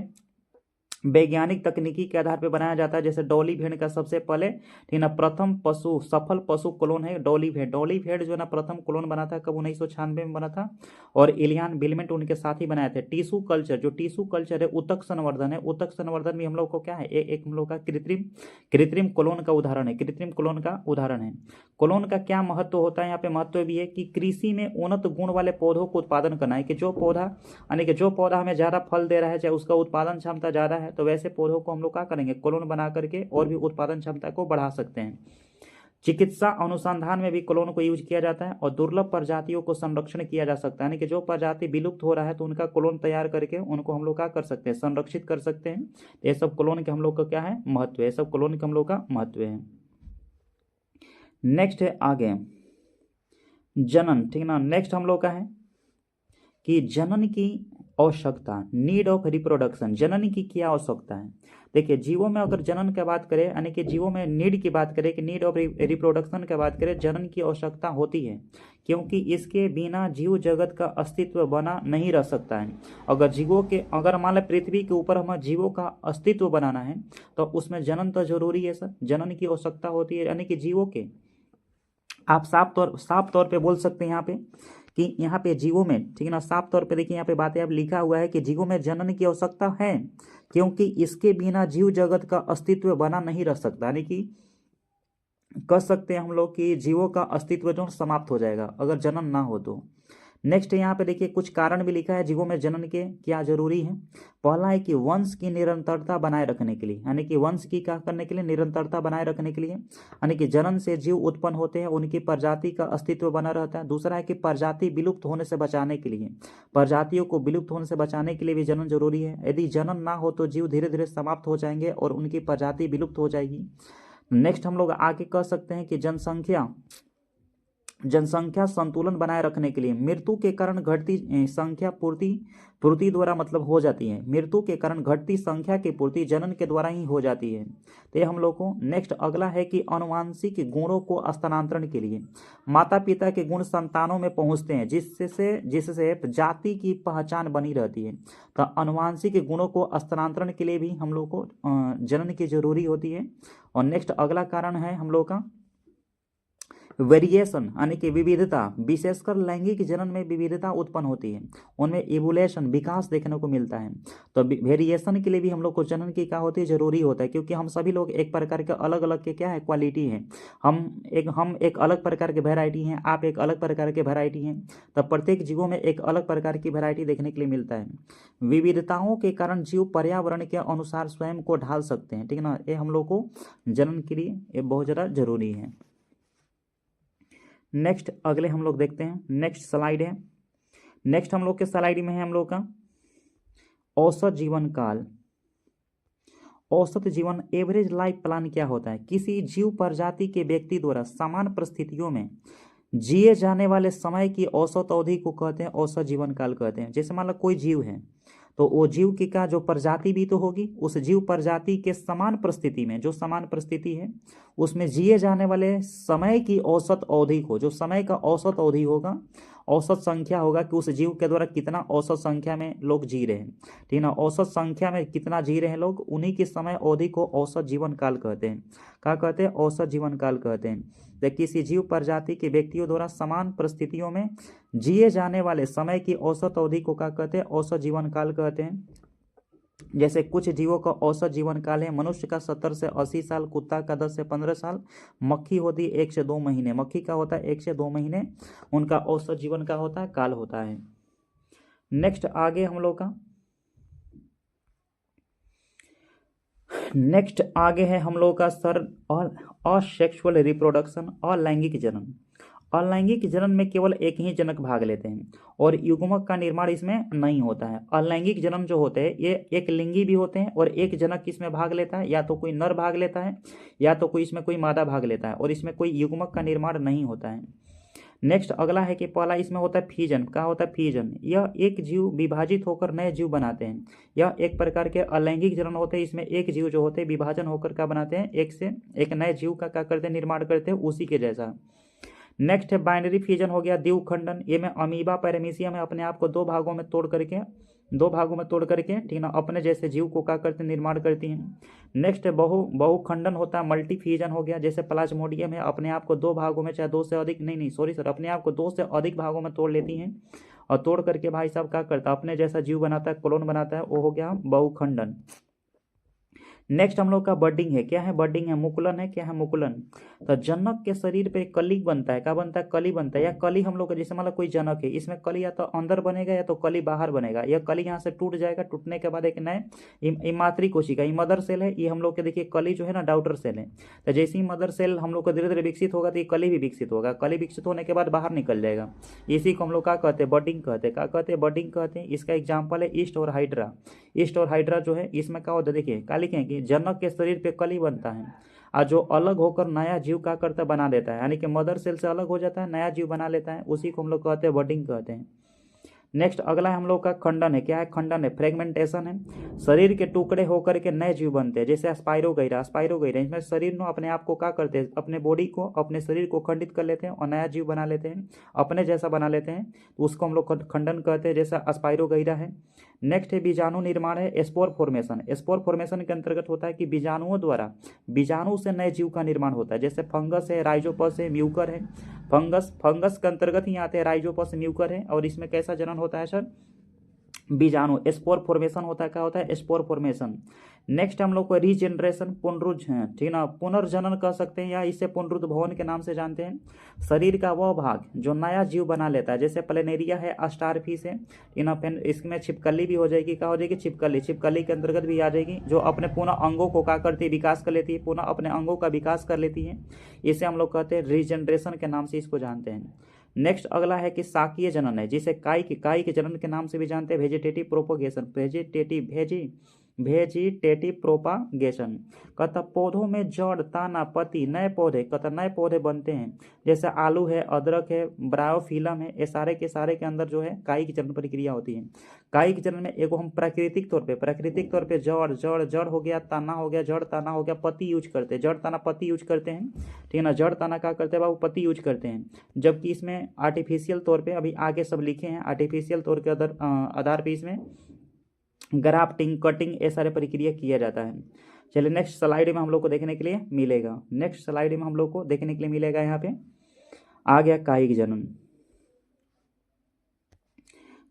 वैज्ञानिक तकनीकी के आधार पर बनाया जाता है। जैसे डॉली भेड़ का सबसे पहले ठीक ना प्रथम पशु सफल पशु क्लोन है डॉली भेड़। डॉली भेड़ जो है ना प्रथम क्लोन बना था कब 1996 में बना था, और इलियान बिलमेंट उनके साथ ही बनाए थे। टिश्यू कल्चर, जो टिश्यू कल्चर है ऊतक संवर्धन है, ऊतक संवर्धन भी हम लोग को क्या है एक हम लोग का कृत्रिम क्लोन का उदाहरण है, कृत्रिम क्लोन का उदाहरण है। क्लोन का क्या महत्व होता है यहाँ पे, महत्व भी है कि कृषि में उन्नत गुण वाले पौधों को उत्पादन करना है, कि जो पौधा यानी कि जो पौधा हमें ज़्यादा फल दे रहा है, चाहे उसका उत्पादन क्षमता ज़्यादा है, तो वैसे पौधों को हम लोग क्या करेंगे क्लोन बना करके और भी उत्पादन क्षमता को बढ़ा सकते हैं। चिकित्सा अनुसंधान में भी क्लोन को यूज किया जाता है, और दुर्लभ प्रजातियों को संरक्षण किया जा सकता है, यानी कि जो प्रजाति विलुप्त हो रहा है तो उनका क्लोन तैयार करके उनको हम लोग क्या कर सकते हैं, संरक्षित कर सकते हैं। तो ये सब क्लोन के हम लोग का क्या है महत्व है, सब क्लोन के हम लोग का महत्व है। नेक्स्ट है आगे जनन, ठीक ना। नेक्स्ट हम लोग का है कि जनन की आवश्यकता, नीड ऑफ रिप्रोडक्शन, जनन की क्या आवश्यकता है। देखिए जीवों में अगर जनन की बात करें, यानी कि जीवों में नीड की बात करें, कि नीड ऑफ रिप्रोडक्शन की बात करें, जनन की आवश्यकता होती है, क्योंकि इसके बिना जीव जगत का अस्तित्व बना नहीं रह सकता है। अगर मान लें पृथ्वी के ऊपर हमें जीवों का अस्तित्व बनाना है तो उसमें जनन तो जरूरी है सर, जनन की आवश्यकता होती है। यानी कि जीवों के आप साफ तौर पे बोल सकते हैं यहाँ पे कि यहाँ पे जीवों में, ठीक है ना, साफ तौर पे देखिए यहाँ पे बातें अब लिखा हुआ है कि जीवों में जनन की आवश्यकता है, क्योंकि इसके बिना जीव जगत का अस्तित्व बना नहीं रह सकता। यानी कि कह सकते हैं हम लोग कि जीवों का अस्तित्व जो समाप्त हो जाएगा अगर जनन ना हो तो। नेक्स्ट यहाँ पे देखिए कुछ कारण भी लिखा है जीवों में जनन के क्या जरूरी है। पहला है कि वंश की निरंतरता बनाए रखने के लिए, यानी कि वंश की क्या करने के लिए, निरंतरता बनाए रखने के लिए, यानी कि जनन से जीव उत्पन्न होते हैं, उनकी प्रजाति का अस्तित्व बना रहता है। दूसरा है कि प्रजाति विलुप्त होने से बचाने के लिए, प्रजातियों को विलुप्त होने से बचाने के लिए भी जनन जरूरी है। यदि जनन ना हो तो जीव धीरे धीरे समाप्त हो जाएंगे और उनकी प्रजाति विलुप्त हो जाएगी। नेक्स्ट हम लोग आगे कह सकते हैं कि जनसंख्या संतुलन बनाए रखने के लिए, मृत्यु के कारण घटती संख्या पूर्ति द्वारा मतलब हो जाती है, मृत्यु के कारण घटती संख्या की पूर्ति जनन के द्वारा ही हो जाती है। तो ये हम लोग को नेक्स्ट अगला है कि अनुवांशिक गुणों को स्थानांतरण के लिए, माता पिता के गुण संतानों में पहुंचते हैं जिससे जाति की पहचान बनी रहती है। तो अनुवांशिक गुणों को स्थानांतरण के लिए भी हम लोग को जनन की जरूरी होती है। और नेक्स्ट अगला कारण है हम लोग का वेरिएशन, यानी कि विविधता, विशेषकर लैंगिक जनन में विविधता उत्पन्न होती है, उनमें इवोल्यूशन विकास देखने को मिलता है। तो वेरिएशन के लिए भी हम लोग को जनन की क्या होती है जरूरी होता है, क्योंकि हम सभी लोग एक प्रकार के अलग अलग के क्या है क्वालिटी है, हम एक अलग प्रकार के वैरायटी हैं, आप एक अलग प्रकार के वैरायटी हैं, तब प्रत्येक जीवों में एक अलग प्रकार की वैरायटी देखने के लिए मिलता है। विविधताओं के कारण जीव पर्यावरण के अनुसार स्वयं को ढाल सकते हैं, ठीक है ना। ये हम लोग को जनन के लिए ये बहुत ज़्यादा जरूरी है। नेक्स्ट अगले हम लोग देखते हैं, नेक्स्ट स्लाइड है। नेक्स्ट हम लोग के स्लाइड में है हम लोग का औसत जीवन काल। औसत जीवन एवरेज लाइफ प्लान क्या होता है, किसी जीव प्रजाति के व्यक्ति द्वारा समान परिस्थितियों में जिए जाने वाले समय की औसत अवधि को कहते हैं औसत जीवन काल कहते हैं। जैसे मान लो कोई जीव है तो वो जीव की का जो प्रजाति भी तो होगी, उस जीव प्रजाति के समान परिस्थिति में, जो समान परिस्थिति है उसमें जिए जाने वाले समय की औसत अवधि को, जो समय का औसत अवधि होगा, औसत संख्या होगा कि उस जीव के द्वारा कितना औसत संख्या में लोग जी रहे हैं, ठीक ना, औसत संख्या में कितना जी रहे हैं लोग, उन्हीं की समय अवधि को औसत जीवन काल कहते हैं। क्या कहते हैं, औसत जीवन काल कहते हैं। तो किसी जीव प्रजाति के व्यक्तियों द्वारा समान परिस्थितियों में जिए जाने वाले समय की औसत अवधि को क्या कहते हैं, औसत जीवन काल कहते हैं। जैसे कुछ जीवों का औसत जीवन काल है, मनुष्य का 70 से 80 साल, कुत्ता का 10 से 15 साल, मक्खी होती है 1 से 2 महीने, मक्खी का होता है 1 से 2 महीने, उनका औसत जीवन का होता है काल होता है। नेक्स्ट आगे हम लोग का नेक्स्ट आगे है हम लोग का सर असेक्सुअल रिप्रोडक्शन, अलैंगिक जनन। अलैंगिक जनन में केवल एक ही जनक भाग लेते हैं और युग्मक का निर्माण इसमें नहीं होता है। अलैंगिक जनन जो होते हैं ये एक लिंगी भी होते हैं और एक जनक इसमें भाग लेता है, या तो कोई नर भाग लेता है या तो कोई इसमें कोई मादा भाग लेता है, और इसमें कोई युग्मक का निर्माण नहीं होता है। नेक्स्ट अगला है कि पहला इसमें होता है फिजन। क्या होता है फिजन, यह एक जीव विभाजित होकर नए जीव बनाते हैं। यह एक प्रकार के अलैंगिक जनन होते हैं, इसमें एक जीव जो होते हैं विभाजन होकर क्या बनाते हैं, एक से एक नए जीव का क्या करते हैं, निर्माण करते हैं उसी के जैसा। नेक्स्ट है बाइनरी फ्यूजन हो गया, द्विखंडन। ये में अमीबा पैरामीशियम है, अपने आप को 2 भागों में तोड़ करके दो भागों में तोड़ करके, ठीक ना, अपने जैसे जीव को क्या करते हैं, निर्माण करती हैं। नेक्स्ट है बहुखंडन होता है, मल्टी फ्यूजन हो गया, जैसे प्लाज्मोडियम है, अपने आप को दो भागों में, चाहे दो से अधिक, नहीं सॉरी सर, अपने आप को दो से अधिक भागों में तोड़ लेती हैं और तोड़ करके भाई साहब क्या करता है, अपने जैसा जीव बनाता है, क्लोन बनाता है, वो हो गया बहुखंडन। नेक्स्ट हम लोग का बर्डिंग है, क्या है बर्डिंग है, मुकुलन है, क्या है मुकुलन। तो जनक के शरीर पे कली बनता है, क्या बनता है, कली बनता है, या कली हम लोग का जैसे मतलब कोई जनक है, इसमें कली या तो अंदर बनेगा या तो कली बाहर बनेगा, या कली यहाँ से टूट जाएगा, टूटने के बाद एक नए मातृ कोशिका, ये मदर सेल है, ये हम लोग के देखिए कली जो है ना डाउटर सेल है। तो जैसे ही मदर सेल हम लोग को धीरे धीरे विकसित होगा तो ये कली भी विकसित होगा, कली विकसित होने के बाद बाहर निकल जाएगा, इसी को हम लोग क्या कहते हैं, बर्डिंग कहते हैं, क्या कहते हैं, बर्डिंग कहते हैं। इसका एग्जाम्पल है ईस्ट और हाइड्रा। ईस्ट और हाइड्रा जो है, इसमें क्या होता है, देखिए क्या लिखें कि जनक के शरीर पे कली बनता है और जो अलग होकर नया जीव का करता बना देता है, यानी कि मदर सेल से अलग हो जाता है, नया जीव बना लेता है, उसी को हम लोग कहते हैं बर्डिंग कहते हैं। नेक्स्ट अगला हम लोग का खंडन है, क्या है, खंडन है, फ्रेगमेंटेशन है, शरीर के टुकड़े होकर के नए जीव बनते हैं, जैसे स्पाइरोगैरा, इसमें शरीर में अपने आप को क्या करते हैं, अपने बॉडी को, अपने शरीर को खंडित कर लेते हैं और नया जीव बना लेते हैं, अपने जैसा बना लेते हैं, तो उसको हम लोग खंडन कहते हैं, जैसा स्पाइरोगैरा है। नेक्स्ट है बीजाणु निर्माण है, स्पोर फॉर्मेशन। स्पोर फॉर्मेशन के अंतर्गत होता है कि बीजाणुओं द्वारा, बीजाणु से नए जीव का निर्माण होता है, जैसे फंगस है, राइजोपस है, म्यूकर है। फंगस के अंतर्गत ही आते हैं राइजोपस, म्यूकर है, और इसमें कैसा जनन होता है सर, बीजाणु, स्पोर फॉर्मेशन होता है, क्या होता है, स्पोर फॉर्मेशन। नेक्स्ट हम लोग को रीजनरेशन, ठीक ना, पुनर्जनन कह सकते हैं, या इसे पुनरुद्भवन के नाम से जानते हैं। शरीर का वह भाग जो नया जीव बना लेता है, जैसे प्लेनेरिया है, स्टारफिश है, फिर इसमें छिपकली भी हो जाएगी, क्या हो जाएगी, छिपकली के अंतर्गत भी आ जाएगी, जो अपने पुनः अंगों को क्या करती है, विकास कर लेती है, पुनः अपने अंगों का विकास कर लेती है, इसे हम लोग कहते हैं रीजनरेशन के नाम से इसको जानते हैं। नेक्स्ट अगला है कि शाकीय जनन है, जिसे काई के जनन के नाम से भी जानते हैं, वेजिटेटिव प्रोपोगेशन, वेजिटेटिव प्रोपागेशन। कहता पौधों में जड़, तना, पत्ती, नए पौधे, कहता नए पौधे बनते हैं, जैसे आलू है, अदरक है, ब्रायोफिलम है, ये सारे के अंदर जो है काई की जनन प्रक्रिया होती है। काई की जनन में एगो हम प्राकृतिक तौर पे जड़ हो गया, तना हो गया, जड़ तना हो गया, पत्ती यूज करते हैं, जड़ तना पत्ती यूज करते हैं, ठीक है ना, जड़ तना क्या करते हैं बाबू, पत्ती यूज करते हैं। जबकि इसमें आर्टिफिशियल तौर पे अभी आगे सब लिखे हैं, आर्टिफिशियल तौर के आधार पे इसमें ग्राफ्टिंग, कटिंग, ये सारे प्रक्रिया किया जाता है। चलिए नेक्स्ट स्लाइड में हम लोग को देखने के लिए मिलेगा, यहाँ पे आ गया कायिक जनन।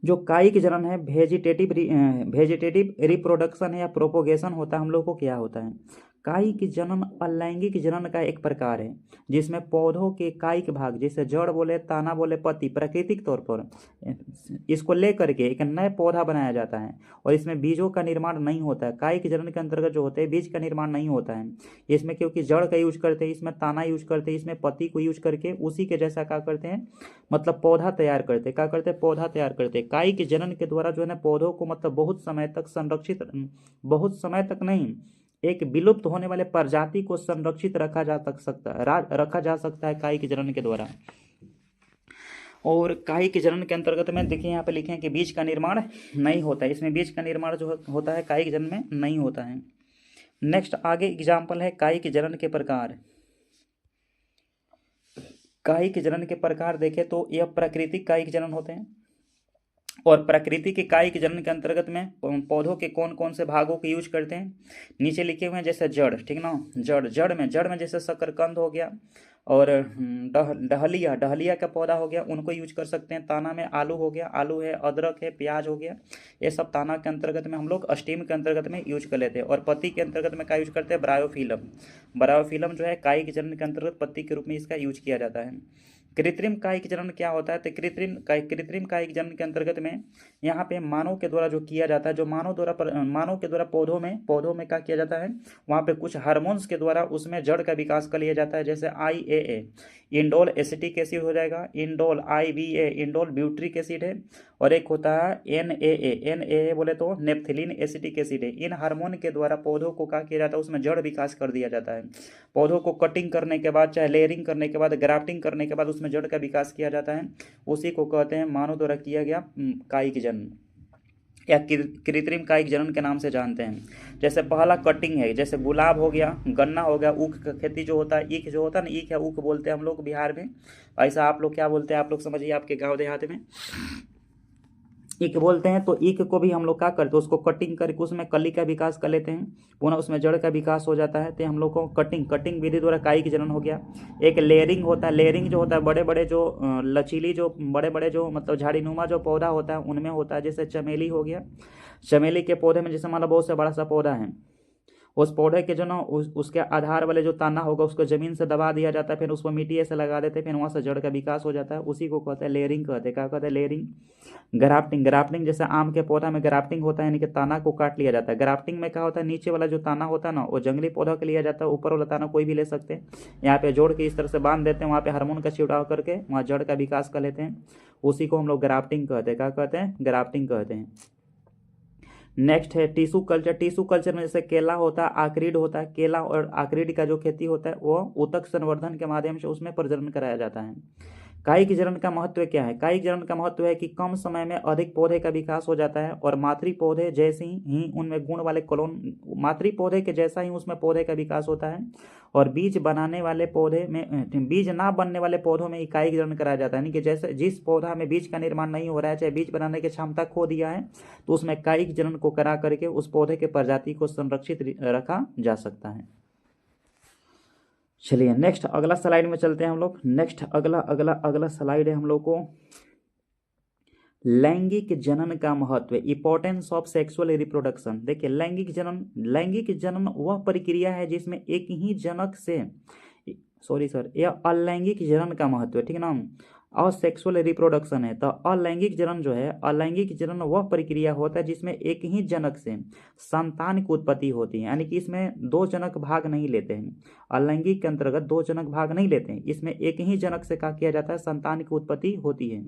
जो कायिक जनन है, वेजिटेटिव रिप्रोडक्शन है या प्रोपोगेशन होता है, हम लोग को क्या होता है, कायिक जनन अलैंगिक जनन का एक प्रकार है, जिसमें पौधों के कायिक भाग, जैसे जड़ बोले, ताना बोले, पत्ती, प्राकृतिक तौर पर इसको लेकर के एक नए पौधा बनाया जाता है, और इसमें बीजों का निर्माण नहीं होता है। कायिक जनन के अंतर्गत जो होते हैं बीज का निर्माण नहीं होता है इसमें, क्योंकि जड़ का यूज करते हैं, इसमें ताना यूज करते हैं, इसमें पत्ती को यूज करके उसी के जैसा क्या करते हैं, मतलब पौधा तैयार करते हैं, क्या करते हैं, पौधा तैयार करते हैं। कायिक जनन के द्वारा जो है ना पौधों को मतलब बहुत समय तक संरक्षित, बहुत समय तक नहीं, एक विलुप्त होने वाले प्रजाति को संरक्षित रखा जा सकता है कायिक जनन के द्वारा। और कायिक जनन के अंतर्गत में देखिए यहाँ पे लिखे हैं कि बीज का निर्माण नहीं होता है, इसमें बीज का निर्माण जो होता है कायिक जनन में नहीं होता है। नेक्स्ट आगे एग्जाम्पल है कायिक जनन के प्रकार। कायिक जनन के प्रकार देखें तो यह प्राकृतिक कायिक जनन होते हैं, और प्रकृति के कायिक जनन के अंतर्गत में पौधों के कौन कौन से भागों के यूज करते हैं, नीचे लिखे हुए हैं, जैसे जड़, ठीक ना, जड़ में जैसे शकरकंद हो गया, और डहलिया का पौधा हो गया, उनको यूज कर सकते हैं। ताना में आलू हो गया, आलू है, अदरक है, प्याज हो गया, ये सब ताना के अंतर्गत में हम लोग स्टीम के अंतर्गत में यूज कर लेते हैं। और पत्ती के अंतर्गत में क्या यूज करते हैं, ब्रायोफिलम जो है कायिक जनन के अंतर्गत पत्ती के रूप में इसका यूज किया जाता है। कृत्रिम कायिक जनन क्या होता है, तो कृत्रिम कायिक जनन के अंतर्गत में यहाँ पे मानव के द्वारा जो किया जाता है, जो मानव के द्वारा पौधों में क्या किया जाता है, वहाँ पे कुछ हार्मोन्स के द्वारा उसमें जड़ का विकास कर लिया जाता है, जैसे IAA इंडोल एसिटिक एसिड हो जाएगा, indole IBA indole butyric acid है, और एक होता है NAA बोले तो नेप्थिलीन एसिटिक एसिड है। इन हार्मोन के द्वारा पौधों को क्या किया जाता है, उसमें जड़ विकास कर दिया जाता है। पौधों को कटिंग करने के बाद, चाहे लेयरिंग करने के बाद, ग्राफ्टिंग करने के बाद उसमें जड़ का विकास किया जाता है, उसी को कहते हैं मानव द्वारा किया गया कायिक जनन या कृत्रिम कायिक जनन के नाम से जानते हैं। जैसे पहला कटिंग है, जैसे गुलाब हो गया, गन्ना हो गया, ऊख का खेती जो होता है, ईख जो होता है ना, ईख या ऊख बोलते हैं हम लोग बिहार में, ऐसा आप लोग क्या बोलते हैं, आप लोग समझिए आपके गाँव देहात में। ईख बोलते हैं। तो ईख को भी हम लोग क्या करते हैं, उसको कटिंग करके उसमें कली का विकास कर लेते हैं, पुनः उसमें जड़ का विकास हो जाता है। तो हम लोग को कटिंग विधि द्वारा काई की जनन हो गया। एक लेयरिंग होता है, लेयरिंग जो होता है बड़े बड़े जो लचीली जो बड़े बड़े जो मतलब झाड़ीनुमा जो पौधा होता है उनमें होता है, जैसे चमेली हो गया। चमेली के पौधे में जैसे मान लो बहुत से बड़ा सा पौधा है, उस पौधे के जो ना उसके आधार वाले जो तना होगा उसको जमीन से दबा दिया जाता है, फिर उसको मिट्टी ऐसे लगा देते हैं, फिर वहाँ से जड़ का विकास हो जाता है। उसी को कहते हैं लेयरिंग कहते हैं। क्या कहते हैं? लेयरिंग। ग्राफ्टिंग जैसे आम के पौधा में ग्राफ्टिंग होता है, यानी कि तना को काट लिया जाता है। ग्राफ्टिंग में क्या होता है, नीचे वाला जो तना होता है ना वो जंगली पौधा के लिया जाता है, ऊपर वाला तना कोई भी ले सकते हैं। यहाँ पे जोड़ के इस तरह से बांध देते हैं, वहाँ पे हार्मोन का छिड़काव करके वहाँ जड़ का विकास कर लेते हैं। उसी को हम लोग ग्राफ्टिंग कहते हैं। क्या कहते हैं? ग्राफ्टिंग कहते हैं। नेक्स्ट है टिश्यू कल्चर। टिश्यू कल्चर में जैसे केला होता है, आक्रीड होता है। केला और आक्रीड का जो खेती होता है वो ऊतक संवर्धन के माध्यम से उसमें प्रजनन कराया जाता है। कायिक जनन का महत्व क्या है? कायिक जनन का महत्व है कि कम समय में अधिक पौधे का विकास हो जाता है और मातृ पौधे जैसे ही उनमें गुण वाले क्लोन, मातृ पौधे के जैसा ही उसमें पौधे का विकास होता है। और बीज बनाने वाले पौधे में, बीज ना बनने वाले पौधों में कायिक जनन कराया जाता है, यानी कि जैसे जिस पौधा में बीज का निर्माण नहीं हो रहा है, चाहे बीज बनाने की क्षमता खो दिया है, तो उसमें कायिक जनन को करा करके उस पौधे के प्रजाति को संरक्षित रखा जा सकता है। चलिए नेक्स्ट अगला स्लाइड में चलते हैं हम लोग। नेक्स्ट अगला अगला अगला स्लाइड है हम लोग को लैंगिक जनन का महत्व, इंपॉर्टेंस ऑफ सेक्सुअल रिप्रोडक्शन। देखिए लैंगिक जनन वह प्रक्रिया है जिसमें एक ही जनक से, सॉरी सर, यह अलैंगिक जनन का महत्व है, ठीक है ना। और सेक्सुअल रिप्रोडक्शन है, तो अलैंगिक जनन जो है, अलैंगिक जनन वह प्रक्रिया होता है जिसमें एक ही जनक से संतान की उत्पत्ति होती है, यानी कि इसमें दो जनक भाग नहीं लेते हैं। अलैंगिक के अंतर्गत दो जनक भाग नहीं लेते हैं, इसमें एक ही जनक से क्या किया जाता है, संतान की उत्पत्ति होती है।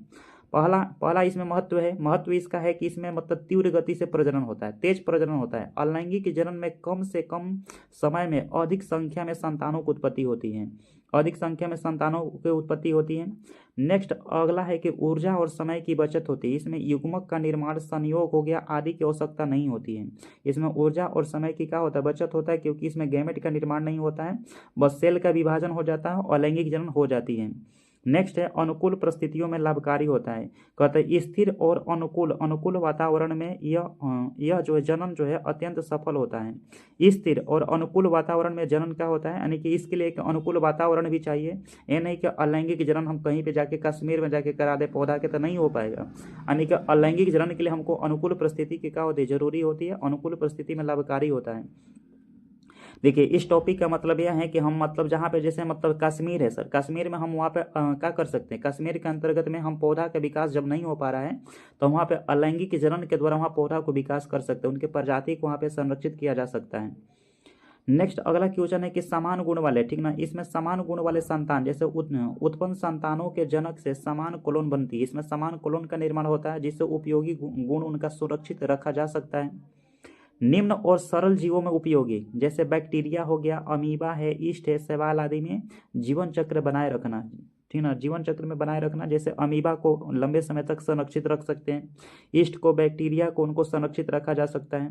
पहला इसमें महत्व है, महत्व इसका है कि इसमें मतलब तीव्र गति से प्रजनन होता है, तेज प्रजनन होता है। अलैंगिक जनन में कम से कम समय में अधिक संख्या में संतानों की उत्पत्ति होती है, अधिक संख्या में संतानों की उत्पत्ति होती है। नेक्स्ट अगला है कि ऊर्जा और समय की बचत होती है, इसमें युग्मक का निर्माण, संयोग हो गया आदि की आवश्यकता नहीं होती है। इसमें ऊर्जा और समय की क्या होता है, बचत होता है, क्योंकि इसमें गैमेट का निर्माण नहीं होता है, बस सेल का विभाजन हो जाता है और लैंगिक जनन हो जाती है। नेक्स्ट है अनुकूल परिस्थितियों में लाभकारी होता है। कहते हैं स्थिर और अनुकूल वातावरण में यह जो है जनन जो है अत्यंत सफल होता है। स्थिर और अनुकूल वातावरण में जनन क्या होता है, यानी कि इसके लिए एक अनुकूल वातावरण भी चाहिए। ये नहीं कि अलैंगिक जनन हम कहीं पे जाके कश्मीर में जाके करा दे पौधा के, तो नहीं हो पाएगा। यानी कि अलैंगिक जनन के लिए हमको अनुकूल परिस्थिति की क्या होती है, जरूरी होती है, अनुकूल परिस्थिति में लाभकारी होता है। देखिए इस टॉपिक का मतलब यह है कि हम मतलब जहाँ पे जैसे मतलब कश्मीर है सर, कश्मीर में हम वहाँ पे क्या कर सकते हैं, कश्मीर के अंतर्गत में हम पौधा का विकास जब नहीं हो पा रहा है तो वहाँ पे अलैंगिक जनन के द्वारा वहाँ पौधा को विकास कर सकते हैं, उनके प्रजाति को वहाँ पे संरक्षित किया जा सकता है। नेक्स्ट अगला क्वेश्चन है कि समान गुण वाले, ठीक ना, इसमें समान गुण वाले संतान जैसे उत्पन्न संतानों के जनक से समान क्लोन बनती है, इसमें समान क्लोन का निर्माण होता है जिससे उपयोगी गुण उनका सुरक्षित रखा जा सकता है। निम्न और सरल जीवों में उपयोगी जैसे बैक्टीरिया हो गया, अमीबा है, ईस्ट है, शैवाल आदि में जीवन चक्र बनाए रखना, ठीक ना, जीवन चक्र में बनाए रखना। जैसे अमीबा को लंबे समय तक संरक्षित रख सकते हैं, ईस्ट को, बैक्टीरिया को उनको संरक्षित रखा जा सकता है,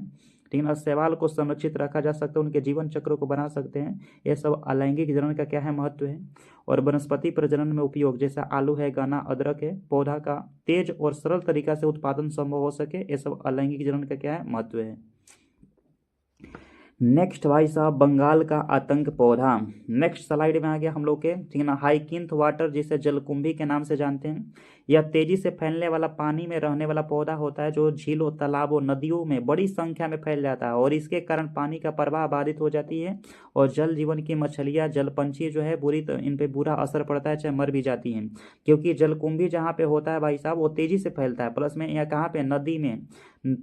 ठीक ना, शैवाल को संरक्षित रखा जा सकता है, उनके जीवन चक्र को बना सकते हैं। ये सब अलैंगिक जनन का क्या है, महत्व है। और वनस्पति प्रजनन में उपयोग जैसे आलू है, गन्ना, अदरक है, पौधा का तेज और सरल तरीका से उत्पादन संभव हो सके, ये सब अलैंगिक जनन का क्या है, महत्व है। नेक्स्ट भाई साहब बंगाल का आतंक पौधा। नेक्स्ट स्लाइड में आ गया हम लोग के, ठीक है ना, हाइकिंथ वाटर जिसे जलकुंभी के नाम से जानते हैं। यह तेजी से फैलने वाला पानी में रहने वाला पौधा होता है जो झीलों, तालाबों, नदियों में बड़ी संख्या में फैल जाता है और इसके कारण पानी का प्रवाह बाधित हो जाती है और जल जीवन की मछलियाँ, जल पंछी जो है इन पे बुरा असर पड़ता है, चाहे मर भी जाती हैं। क्योंकि जलकुंभी जहाँ पे होता है भाई साहब वो तेजी से फैलता है, प्लस में यह कहाँ पे, नदी में,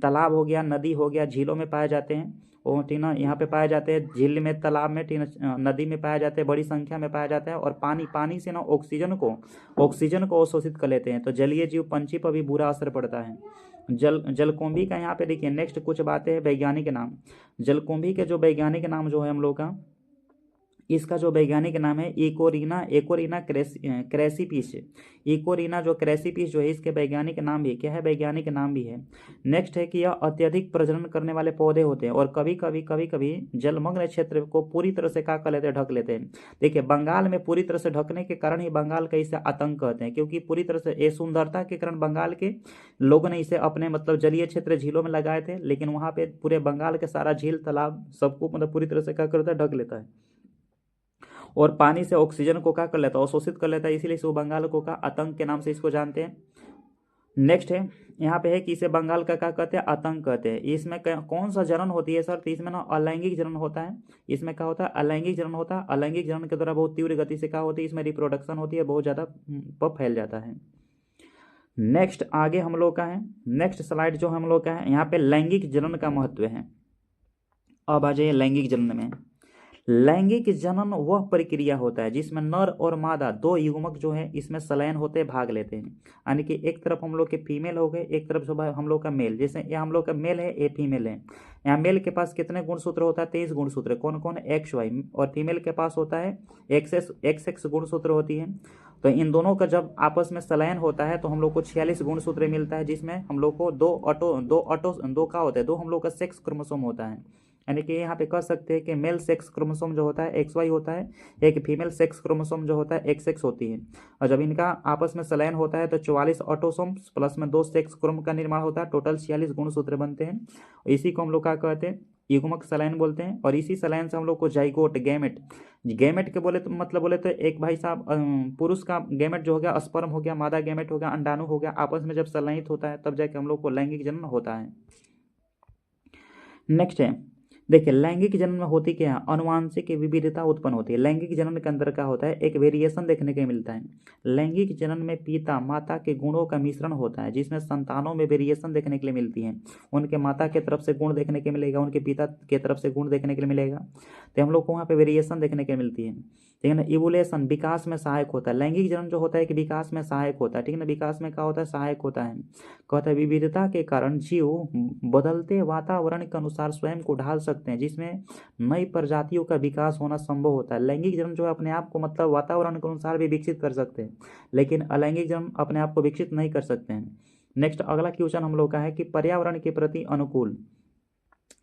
तालाब हो गया, नदी हो गया, झीलों में पाए जाते हैं, वो ठीक ना, यहाँ पे पाए जाते हैं, झील में, तालाब में, ठीक ना, नदी में पाए जाते हैं, बड़ी संख्या में पाया जाता है। और पानी से ना ऑक्सीजन को अवशोषित कर लेते हैं, तो जलीय जीव पंछी पर भी बुरा असर पड़ता है। जलकुंभी का यहाँ पे देखिए नेक्स्ट कुछ बातें हैं, वैज्ञानिक नाम। जलकुंभी के जो वैज्ञानिक नाम जो है हम लोग का इसका जो वैज्ञानिक नाम है इकोरिना इकोरिना क्रेसिपिस। इकोरिना जो क्रेसिपिस जो है इसके वैज्ञानिक नाम भी क्या है, वैज्ञानिक नाम भी है। नेक्स्ट है कि यह अत्यधिक प्रजनन करने वाले पौधे होते हैं और कभी कभी जलमग्न क्षेत्र को पूरी तरह से क्या कर लेते हैं, ढक लेते हैं। देखिए बंगाल में पूरी तरह से ढकने के कारण ही बंगाल का इसे आतंक कहते हैं, क्योंकि पूरी तरह से ये सुंदरता के कारण बंगाल के लोगों ने इसे अपने मतलब जलीय क्षेत्र झीलों में लगाए थे, लेकिन वहाँ पे पूरे बंगाल के सारा झील तालाब सबको मतलब पूरी तरह से क्या करता है, ढक लेता है और पानी से ऑक्सीजन को क्या कर लेता है, अवशोषित कर लेता है, इसीलिए इसको बंगाल को का आतंक के नाम से इसको जानते हैं। नेक्स्ट है यहाँ पे है कि इसे बंगाल का क्या कहते हैं, आतंक कहते हैं। इसमें कौन सा जनन होती है सर, तो इसमें ना अलैंगिक जनन होता है। इसमें क्या होता है, अलैंगिक जनन होता है। अलैंगिक जनन के द्वारा बहुत तीव्र गति से क्या होती है, इसमें रिप्रोडक्शन होती है, बहुत ज़्यादा फैल जाता है। नेक्स्ट आगे हम लोग का है, नेक्स्ट स्लाइड जो हम लोग का है, यहाँ पे लैंगिक जनन का महत्व है। अब आ जाइए लैंगिक जनन में। लैंगिक जनन वह प्रक्रिया होता है जिसमें नर और मादा दो युग्मक जो है इसमें संलयन होते भाग लेते हैं। यानी कि एक तरफ हम लोग के फीमेल हो गए, एक तरफ जो हम लोग का मेल, जैसे ये हम लोग का मेल है, ये फीमेल है। यहाँ मेल के पास कितने गुणसूत्र होता है, 23 गुणसूत्र। कौन कौन, एक्स वाई। और फीमेल के पास होता है एक्स गुणसूत्र होती है। तो इन दोनों का जब आपस में संलयन होता है तो हम लोग को 46 गुणसूत्र मिलता है, जिसमें हम लोग को दो का होता है, दो हम लोग का सेक्स क्रोमोसोम होता है। यानी कि यहाँ पे कह सकते हैं कि मेल सेक्स क्रोमोसोम जो होता है XY होता है, एक फीमेल सेक्स क्रोमोसोम जो होता है XX होती है। और जब इनका आपस में संलयन होता है तो 44 ऑटोसोम्स प्लस में 2 सेक्स क्रोम का निर्माण होता है, टोटल 46 गुणसूत्र बनते हैं। इसी को हम लोग क्या कहते हैं, युग्मक संलयन बोलते हैं। और इसी संलयन से हम लोग को जाइगोट, गैमेट, गैमेट के बोले तो मतलब बोले तो एक भाई साहब पुरुष का गैमेट जो हो गया स्पर्म हो गया, मादा गैमेट हो गया अंडाणु हो गया, आपस में जब संलयित होता है तब जाके हम लोग को लैंगिक जनन होता है। नेक्स्ट है देखिए लैंगिक जनन में होती क्या है, अनुवांशिक विविधता उत्पन्न होती है। लैंगिक जनन के अंदर क्या होता है, एक वेरिएशन देखने को मिलता है। लैंगिक जनन में पिता माता के गुणों का मिश्रण होता है, जिसमें संतानों में वेरिएशन देखने के लिए मिलती है। उनके माता के तरफ से गुण देखने के मिलेगा, उनके पिता के तरफ से गुण देखने के लिए मिलेगा, तो हम लोग को वहाँ पे वेरिएशन देखने के मिलती है। ठीक है ना। इवोल्यूशन विकास में सहायक होता है। लैंगिक जनन जो होता है कि विकास में सहायक होता है, ठीक है ना, विकास में क्या होता है, सहायक होता है। कहता है विविधता के कारण जीव बदलते वातावरण के अनुसार स्वयं को ढाल सकते हैं, जिसमें नई प्रजातियों का विकास होना संभव होता है। लैंगिक जनन जो है अपने आप को मतलब वातावरण के अनुसार भी विकसित कर सकते हैं, लेकिन अलैंगिक जनन अपने आप को विकसित नहीं कर सकते हैं। नेक्स्ट अगला क्वेश्चन हम लोग का है कि पर्यावरण के प्रति अनुकूल,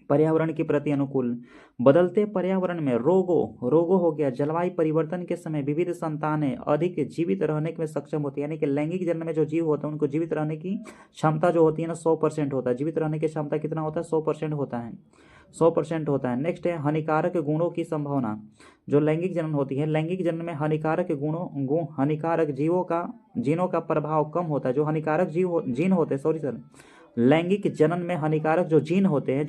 पर्यावरण के प्रति अनुकूल, बदलते पर्यावरण में रोगों हो गया, जलवायु परिवर्तन के समय विविध संतानें अधिक जीवित रहने में सक्षम होती है। यानी कि लैंगिक जनन में जो जीव होता है उनको जीवित रहने की क्षमता जो होती है ना 100% होता है। जीवित रहने की क्षमता कितना होता है, 100% होता है, 100% होता है। नेक्स्ट है हानिकारक गुणों की संभावना। जो लैंगिक जनन होती है, लैंगिक जनन में हानिकारक हानिकारक जीनों का प्रभाव कम होता है। जो हानिकारक जीन होते हैं, सॉरी सर, लैंगिक जनन में हानिकारक जो जीन होते हैं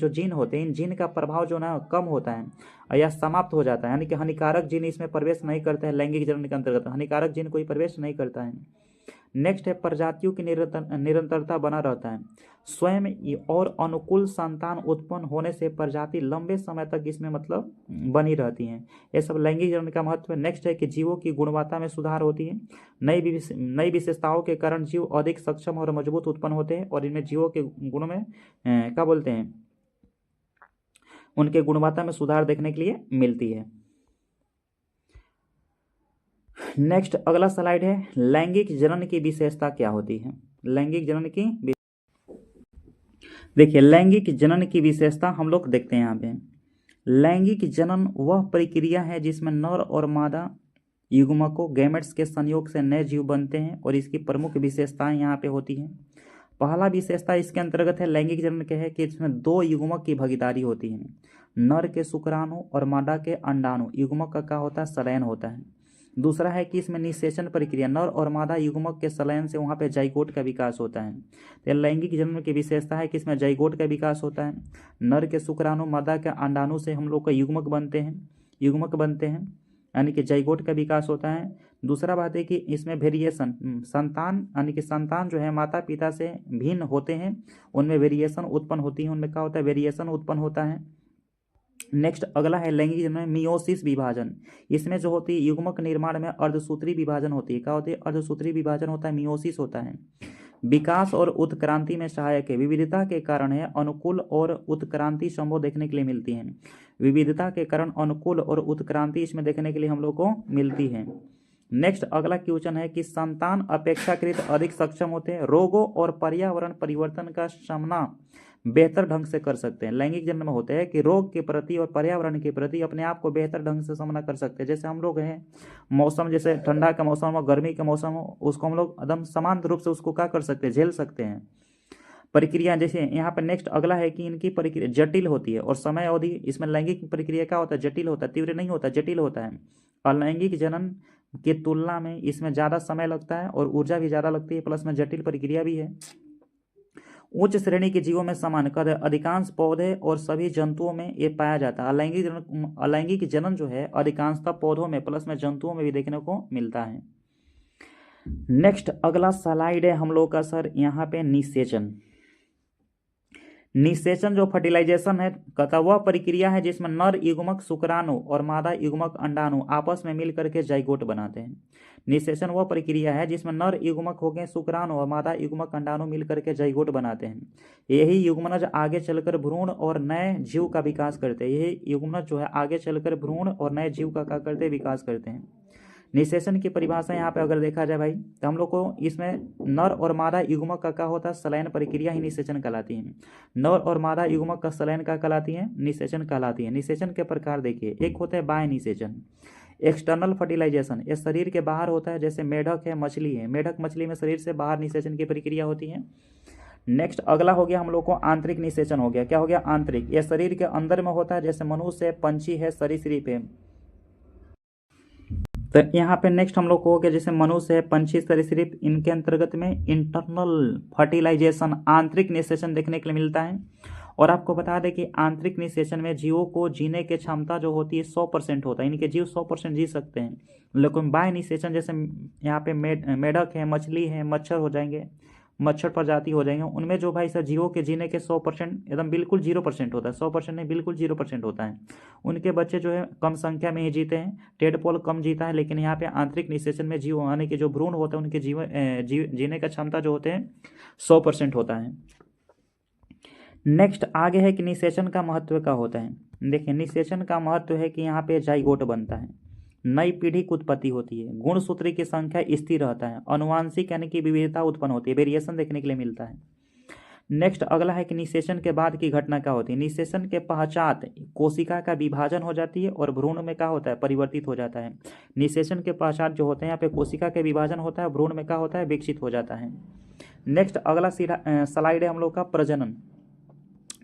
इन जीन का प्रभाव जो ना कम होता है या समाप्त हो जाता है। यानी कि हानिकारक जीन इसमें प्रवेश नहीं करते हैं, लैंगिक जनन के अंतर्गत हानिकारक जीन कोई प्रवेश नहीं करता है। नेक्स्ट है प्रजातियों की निरंतरता बना रहता है। स्वयं और अनुकूल संतान उत्पन्न होने से प्रजाति लंबे समय तक इसमें मतलब बनी रहती हैं। ये सब लैंगिक जनन का महत्व है। नेक्स्ट है कि जीवों की गुणवत्ता में सुधार होती है। नई विशेषताओं के कारण जीव अधिक सक्षम और मजबूत उत्पन्न होते हैं और इनमें जीवों के गुणों में क्या बोलते हैं, उनके गुणवत्ता में सुधार देखने के लिए मिलती है। नेक्स्ट अगला स्लाइड है लैंगिक जनन की विशेषता क्या होती है। लैंगिक जनन की देखिए लैंगिक जनन की विशेषता हम लोग देखते हैं यहाँ पे। लैंगिक जनन वह प्रक्रिया है जिसमें नर और मादा युग्मकों गैमेट्स के संयोग से नए जीव बनते हैं और इसकी प्रमुख विशेषताएं यहाँ पे होती हैं। पहला विशेषता इसके अंतर्गत है लैंगिक जनन के है कि इसमें दो युग्मक की भागीदारी होती है। नर के शुक्राणु और मादा के अंडाणु युग्मक का क्या होता है, संलयन होता है। दूसरा है कि इसमें निषेचन प्रक्रिया, नर और मादा युग्मक के संलयन से वहाँ पे जाइगोट का विकास होता है। तो लैंगिक जनन की विशेषता है कि इसमें जाइगोट का विकास होता है। नर के शुक्राणु मादा के अंडाणु से हम लोग का युग्मक बनते हैं, यानी कि जाइगोट का विकास होता है। दूसरा बात है कि इसमें वेरिएशन, संतान यानी कि संतान जो है माता पिता से भिन्न होते हैं, उनमें वेरिएशन उत्पन्न होती है। उनमें क्या होता है, वेरिएशन उत्पन्न होता है। नेक्स्ट अगला है लैंगिक जनन में मियोसिस विभाजन। इसमें जो होती है युग्मक निर्माण में अर्धसूत्री विभाजन होती है। क्या होती है, अर्धसूत्री विभाजन होता है, मियोसिस होता है। विकास और उत्क्रांति में सहायक है। विविधता के कारण है अनुकूल और उत्क्रांति संभव देखने के लिए मिलती हैं। विविधता के कारण अनुकूल और उत्क्रांति इसमें देखने के लिए हम लोग को मिलती है। नेक्स्ट अगला क्वेश्चन है कि संतान अपेक्षाकृत अधिक सक्षम होते हैं, रोगों और पर्यावरण परिवर्तन का सामना बेहतर ढंग से कर सकते हैं। लैंगिक जन्म में होते हैं कि रोग के प्रति और पर्यावरण के प्रति अपने आप को बेहतर ढंग से सामना कर सकते हैं। जैसे हम लोग हैं मौसम, जैसे ठंडा का मौसम हो, गर्मी का मौसम हो, उसको हम लोग एकदम समान रूप से उसको क्या कर सकते हैं, झेल सकते हैं। प्रक्रिया जैसे यहाँ पर नेक्स्ट अगला है कि इनकी प्रक्रिया जटिल होती है और समय अवधि, इसमें लैंगिक प्रक्रिया क्या होता है, जटिल होता है, तीव्र नहीं होता, जटिल होता है। अलैंगिक जनन की तुलना में इसमें ज़्यादा समय लगता है और ऊर्जा भी ज़्यादा लगती है, प्लस में जटिल प्रक्रिया भी है। उच्च श्रेणी के जीवों में समान कद अधिकांश पौधे और सभी जंतुओं में ये पाया जाता है। अलैंगिक जनन जो है अधिकांशतः पौधों में प्लस में जंतुओं में भी देखने को मिलता है। नेक्स्ट अगला स्लाइड है हम लोग का सर यहाँ पे निषेचन। निषेचन जो फर्टिलाइजेशन है कहता वह प्रक्रिया है जिसमें नर युग्मक शुक्राणु और मादा युग्मक अंडाणु आपस में मिलकर के जाइगोट बनाते हैं। निषेचन वह प्रक्रिया है जिसमें नर युग्मक हो गए शुक्राणु और मादा युग्मक अंडाणु मिलकर के जाइगोट बनाते हैं। यही युग्मनज आगे चलकर भ्रूण और नए जीव का विकास करते हैं। यही युग्मनज जो है आगे चलकर भ्रूण और नए जीव का क्या करते हैं, विकास करते हैं। निषेचन की परिभाषा यहाँ पे अगर देखा जाए भाई तो हम लोग को इसमें नर और मादा युग्मक का क्या होता है, सलयन प्रक्रिया ही निषेचन कहलाती है। नर और मादा युग्मक का सलयन का कहलाती है, निषेचन कहलाती है। निषेचन के प्रकार देखिए, एक होता है बाह्य निषेचन, एक्सटर्नल फर्टिलाइजेशन, ये शरीर के बाहर होता है, जैसे मेढक है, मछली है, मेढक मछली में शरीर से बाहर निषेचन की प्रक्रिया होती है। नेक्स्ट अगला हो गया हम लोग को आंतरिक निषेचन हो गया। क्या हो गया, आंतरिक, यह शरीर के अंदर में होता है, जैसे मनुष्य है, पंछी है, सरीसृप है। तो यहाँ पे नेक्स्ट हम लोग को हो गया जैसे मनुष्य है, पंछी, सरीसृप, इनके अंतर्गत में इंटरनल फर्टिलाइजेशन, आंतरिक निषेचन देखने के लिए मिलता है। और आपको बता दें कि आंतरिक निषेचन में जीवों को जीने की क्षमता जो होती है 100% होता है, इनके जीव 100% जी सकते हैं। लेकिन बाह्य निषेचन जैसे यहाँ पे मेढक है, मछली है, मच्छर हो जाएंगे, मच्छर प्रजाति हो जाएंगे, उनमें जो भाई सर जीवों के जीने के 100% एकदम बिल्कुल 0% होता है, 100% नहीं बिल्कुल 0% होता है। उनके बच्चे जो है कम संख्या में ही जीते हैं, टेडपोल कम जीता है। लेकिन यहाँ पे आंतरिक निषेचन में जीव यानी कि जो भ्रूण होते हैं उनके जीने का क्षमता जो होते हैं 100% होता है। नेक्स्ट आगे है कि निषेचन का महत्व क्या होता है। देखिए निषेचन का महत्व है कि यहाँ पे जाइगोट बनता है, नई पीढ़ी की उत्पत्ति होती है, गुणसूत्र की संख्या स्थिर रहता है, अनुवांशिक यानी कि विविधता उत्पन्न होती है, वेरिएशन देखने के लिए मिलता है। नेक्स्ट अगला है कि निषेचन के बाद की घटना क्या होती है। निषेचन के पश्चात कोशिका का विभाजन हो जाती है और भ्रूण में क्या होता है, परिवर्तित हो जाता है। निषेचन के पश्चात जो होते हैं यहाँ पे कोशिका के विभाजन होता है, भ्रूण में क्या होता है, विकसित हो जाता है। नेक्स्ट अगला स्लाइड है हम लोग का प्रजनन।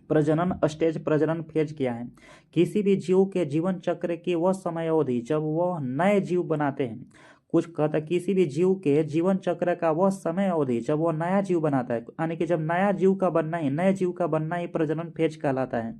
प्रजनन स्टेज, प्रजनन फेज क्या है। किसी भी जीव के जीवन चक्र की वह समय अवधि जब वह नए जीव बनाते हैं। कुछ कहता है किसी भी जीव के जीवन चक्र का वह समय अवधि जब वह नया जीव बनाता है, यानी कि जब नया जीव का बनना ही, नए जीव का बनना ही प्रजनन फेज कहलाता है,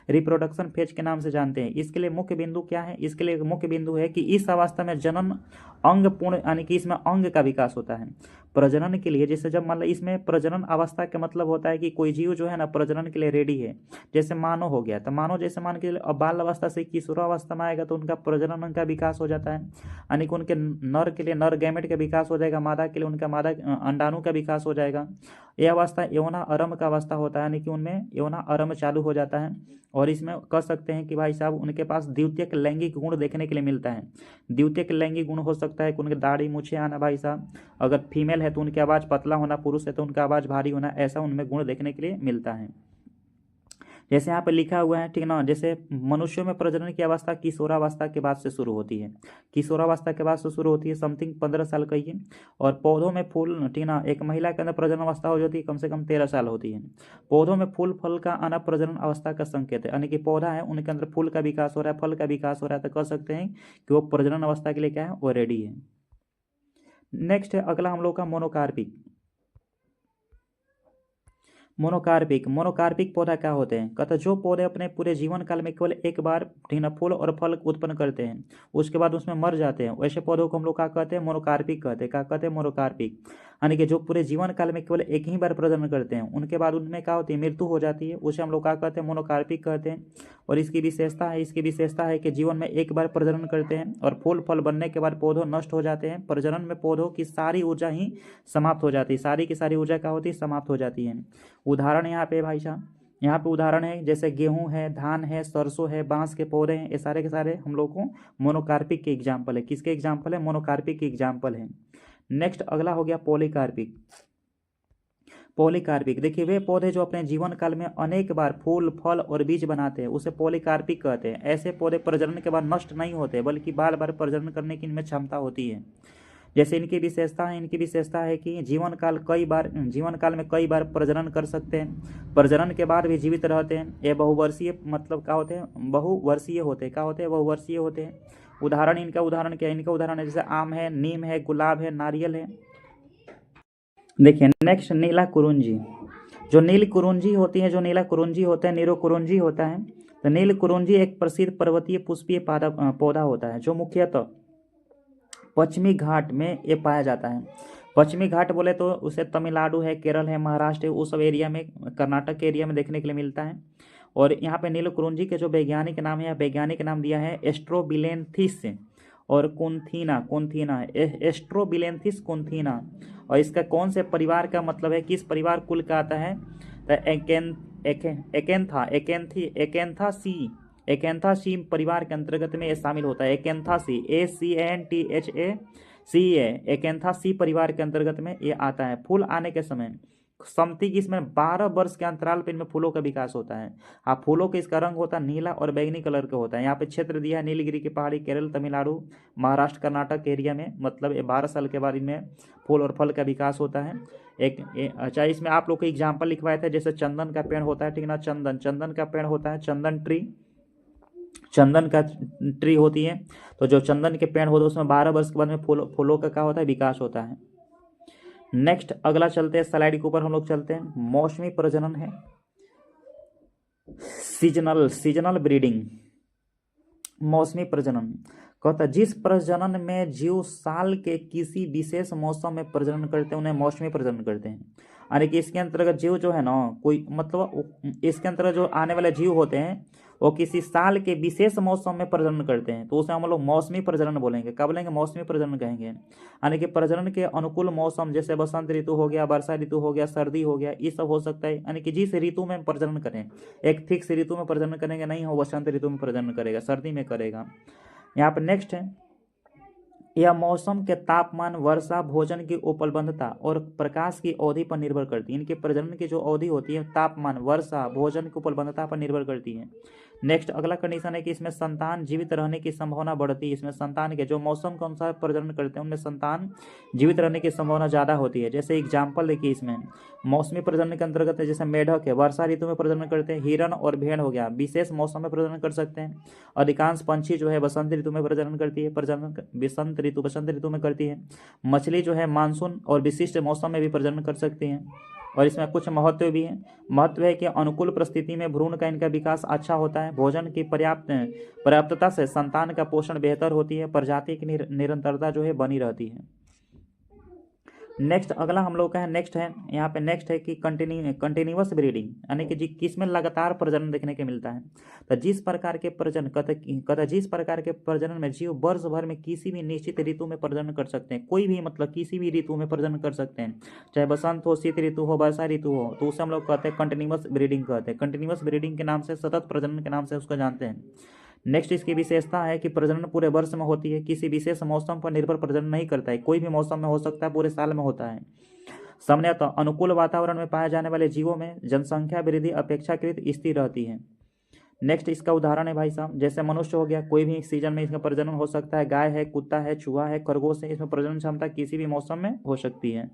रिप्रोडक्शन फेज के नाम से जानते हैं। इसके लिए मुख्य बिंदु क्या है, इसके लिए मुख्य बिंदु है कि इस अवस्था में जनन अंग पूर्ण यानी कि इसमें अंग का विकास होता है। प्रजनन के लिए जैसे जब मतलब इसमें प्रजनन अवस्था का मतलब होता है कि कोई जीव जो है ना प्रजनन के लिए रेडी है। जैसे मानव हो गया, तो मानव जैसे मान के अब बाल अवस्था से किशोरावस्था में आएगा तो उनका प्रजनन अंग का विकास हो जाता है, यानी कि उनके नर के लिए नर गैमेट का विकास हो जाएगा, मादा के लिए उनका मादा अंडाणु का विकास हो जाएगा। यह अवस्था यौना आरंभ का अवस्था होता है, यानी कि उनमें यौना आरंभ चालू हो जाता है। और इसमें कह सकते हैं कि भाई साहब उनके पास द्वितीयक लैंगिक गुण देखने के लिए मिलता है। द्वितीयक लैंगिक गुण हो सकता है कि उनके दाढ़ी मूछें आना भाई साहब, अगर फीमेल है तो उनकी आवाज़ पतला होना, पुरुष है तो उनका आवाज़ भारी होना, ऐसा उनमें गुण देखने के लिए मिलता है। जैसे यहाँ पे लिखा हुआ है, ठीक ना, जैसे मनुष्यों में प्रजनन की अवस्था किशोरावस्था के बाद से शुरू होती है, किशोरावस्था के बाद से शुरू होती है, समथिंग 15 साल का ही। और पौधों में फूल, ठीक ना, एक महिला के अंदर प्रजनन अवस्था हो जाती है कम से कम 13 साल होती है। पौधों में फूल फल का आना प्रजनन अवस्था का संकेत है, यानी कि पौधा है उनके अंदर फूल का विकास हो रहा है, फल का विकास हो रहा है, तो कह सकते हैं कि वो प्रजनन अवस्था के लिए क्या है, वो रेडी है। नेक्स्ट है अगला हम लोग का मोनोकार्पिक। मोनोकार्पिक, मोनोकार्पिक पौधा क्या होते हैं, कहते जो पौधे अपने पूरे जीवन काल में केवल एक बार फूल और फल उत्पन्न करते हैं, उसके बाद उसमें मर जाते हैं, वैसे पौधों को हम लोग क्या कहते हैं, मोनोकार्पिक कहते हैं। क्या कहते हैं, मोनोकार्पिक। यानी कि जो पूरे जीवन काल में केवल एक ही बार प्रजनन करते हैं, उनके बाद उनमें क्या होती है, मृत्यु हो जाती है, उसे हम लोग क्या कहते हैं, मोनोकार्पिक कहते हैं। और इसकी विशेषता है कि जीवन में एक बार प्रजनन करते हैं और फूल फल बनने के बाद पौधों नष्ट हो जाते हैं। प्रजनन में पौधों की सारी ऊर्जा ही समाप्त हो जाती है, सारी की सारी ऊर्जा क्या होती है, समाप्त हो जाती है। उदाहरण यहाँ पे भाई साहब, यहाँ पे उदाहरण है जैसे गेहूं है, धान है, सरसों है, बांस के पौधे हैं, ये सारे के सारे हम लोग को मोनोकार्पिक के एग्जाम्पल है। किसके एग्जाम्पल है, मोनोकार्पिक के एग्जाम्पल है। नेक्स्ट अगला हो गया पॉलीकार्पिक। पॉलीकार्पिक देखिए वे पौधे जो अपने जीवन काल में अनेक बार फूल फल और बीज बनाते हैं, उसे पॉलीकार्पिक कहते हैं। ऐसे पौधे प्रजनन के बाद नष्ट नहीं होते, बल्कि बार बार प्रजनन करने की इनमें क्षमता होती है। जैसे इनकी विशेषता है कि जीवन काल में कई बार प्रजनन कर सकते हैं, प्रजनन के बाद भी जीवित रहते हैं। ये बहुवर्षीय मतलब क्या होते हैं, बहुवर्षीय होते हैं। क्या होते हैं, बहुवर्षीय होते हैं। उदाहरण क्या है, इनका उदाहरण है जैसे आम है, नीम है, गुलाब है, नारियल है। देखिए नेक्स्ट नीला कुरुंजी। जो नील कुरुंजी होती है, जो नीला कुरुंजी होता है, नीरो कुरुंजी होता है। तो नील कुरुंजी एक प्रसिद्ध पर्वतीय पुष्पीय पौधा होता है, जो मुख्यतः पश्चिमी घाट में ये पाया जाता है। पश्चिमी घाट बोले तो उसे तमिलनाडु है, केरल है, महाराष्ट्र है, उस सब एरिया में, कर्नाटक के एरिया में देखने के लिए मिलता है। और यहाँ पे नील कुरुंजी के जो वैज्ञानिक नाम है, वैज्ञानिक नाम दिया है एस्ट्रोबिलेंथिस और कुंथीना एस्ट्रोबिलेंथिस कुंथीना। और इसका कौन से परिवार का मतलब है, किस परिवार कुल का आता है, तो एकेंथासी परिवार के अंतर्गत में ये शामिल होता है। एकेंथासी ACANTHACEA एकेंथासी परिवार के अंतर्गत में ये आता है। फूल आने के समय समथिंग इसमें 12 वर्ष के अंतराल पर इनमें फूलों का विकास होता है। हाँ, फूलों के इसका रंग होता है नीला और बैंगनी कलर का होता है। यहाँ पे क्षेत्र दिया है नीलगिरी की पहाड़ी, केरल, तमिलनाडु, महाराष्ट्र, कर्नाटक एरिया में। मतलब ये 12 साल के बाद इनमें फूल और फल का विकास होता है। अच्छा, इसमें आप लोग को एग्जाम्पल लिखवाए थे, जैसे चंदन का पेड़ होता है, ठीक ना, चंदन का पेड़ होता है, चंदन का ट्री होती है। तो जो चंदन के पेड़ होते हैं उसमें 12 वर्ष के बाद में फूलों का क्या होता है, विकास होता है। नेक्स्ट अगला चलते हैं, स्लाइड के ऊपर हम लोग चलते हैं। मौसमी प्रजनन है, सीजनल ब्रीडिंग। मौसमी प्रजनन कहता है जिस प्रजनन में जीव साल के किसी विशेष मौसम में प्रजनन करते हैं उन्हें मौसमी प्रजनन करते हैं। यानी कि इसके अंतर्गत जीव जो है ना, कोई मतलब इसके अंतर्गत जो आने वाले जीव होते हैं वो किसी साल के विशेष मौसम में प्रजनन करते हैं, तो उसे हम लोग मौसमी प्रजनन बोलेंगे। कब बोलेंगे, मौसमी प्रजनन कहेंगे। यानी कि प्रजनन के अनुकूल मौसम जैसे बसंत ऋतु हो गया, वर्षा ऋतु हो गया, सर्दी हो गया, ये सब हो सकता है। यानी कि जिस ऋतु में प्रजनन करें, एक फिक्स ऋतु में प्रजनन करेंगे नहीं, हो बसंत ऋतु में प्रजनन करेगा, सर्दी में करेगा। यहाँ पर नेक्स्ट है, यह मौसम के तापमान, वर्षा, भोजन की उपलब्धता और प्रकाश की अवधि पर निर्भर करती है। इनके प्रजनन की जो अवधि होती है तापमान, वर्षा, भोजन की उपलब्धता पर निर्भर करती है। नेक्स्ट अगला कंडीशन है कि इसमें संतान जीवित रहने की संभावना बढ़ती है। इसमें संतान के जो मौसम के अनुसार प्रजनन करते हैं उनमें संतान जीवित रहने की संभावना ज़्यादा होती है। जैसे एग्जाम्पल देखिए, इसमें मौसमी प्रजनन के अंतर्गत है, जैसे मेढक है, वर्षा ऋतु में प्रजनन करते हैं। हिरन और भेड़ हो गया, विशेष मौसम में प्रजनन कर सकते हैं। अधिकांश पंछी जो है बसंत ऋतु में प्रजनन करती है, बसंत ऋतु में करती है। मछली जो है मानसून और विशिष्ट मौसम में भी प्रजनन कर सकती है। और इसमें कुछ महत्व भी है। महत्व है कि अनुकूल परिस्थिति में भ्रूण का इनका विकास अच्छा होता है। भोजन की पर्याप्तता से संतान का पोषण बेहतर होती है। प्रजाति की निरंतरता जो है बनी रहती है। नेक्स्ट अगला हम लोग का है, नेक्स्ट है कि कंटिन्यूअस ब्रीडिंग, यानी कि किसमें लगातार प्रजनन देखने के मिलता है। तो जिस प्रकार के प्रजनन में जीव वर्ष भर में किसी भी निश्चित ऋतु में प्रजनन कर सकते हैं। कोई भी मतलब किसी भी ऋतु में प्रजनन कर सकते हैं, चाहे बसंत हो, शीत ऋतु हो, वर्षा ऋतु हो, तो उसे हम लोग कहते हैं कंटिन्यूअस ब्रीडिंग कहते हैं। कंटिन्यूअस ब्रीडिंग के नाम से, सतत प्रजनन के नाम से उसको जानते हैं। नेक्स्ट इसकी विशेषता है कि प्रजनन पूरे वर्ष में होती है, किसी विशेष मौसम पर निर्भर प्रजनन नहीं करता है। कोई भी मौसम में हो सकता है, पूरे साल में होता है। सामान्यतः अनुकूल वातावरण में पाए जाने वाले जीवों में जनसंख्या वृद्धि अपेक्षाकृत स्थिर रहती है। नेक्स्ट इसका उदाहरण है भाई साहब, जैसे मनुष्य हो गया, कोई भी सीजन में इसका प्रजनन हो सकता है। गाय है, कुत्ता है, चूहा है, खरगोश है, इसमें प्रजनन क्षमता किसी भी मौसम में हो सकती है।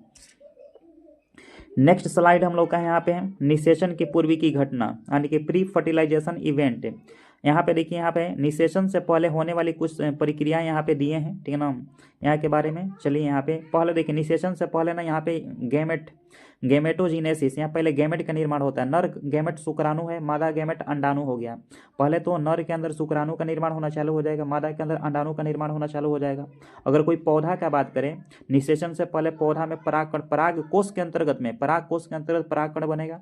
नेक्स्ट स्लाइड हम लोग का यहाँ पे है निषेचन की पूर्वी की घटना, यानी कि प्री फर्टिलाइजेशन इवेंट। यहाँ पे देखिए, यहाँ पे निषेचन से पहले होने वाली कुछ प्रक्रियाएं यहाँ पे दिए हैं, ठीक है ना। यहाँ के बारे में चलिए, यहाँ पे पहले देखिए, निषेचन से पहले ना यहाँ पे गैमेटोजीनेसिस, यहाँ पहले गैमेट का निर्माण होता है। नर गैमेट शुक्राणु है, मादा गैमेट अंडाणु हो गया। पहले तो नर के अंदर शुक्राणु का निर्माण होना चालू हो जाएगा, मादा के अंदर अंडाणु का निर्माण होना चालू हो जाएगा। अगर कोई पौधा का बात करें, निषेचन से पहले पौधा में पराग कोष के अंतर्गत परागकण बनेगा।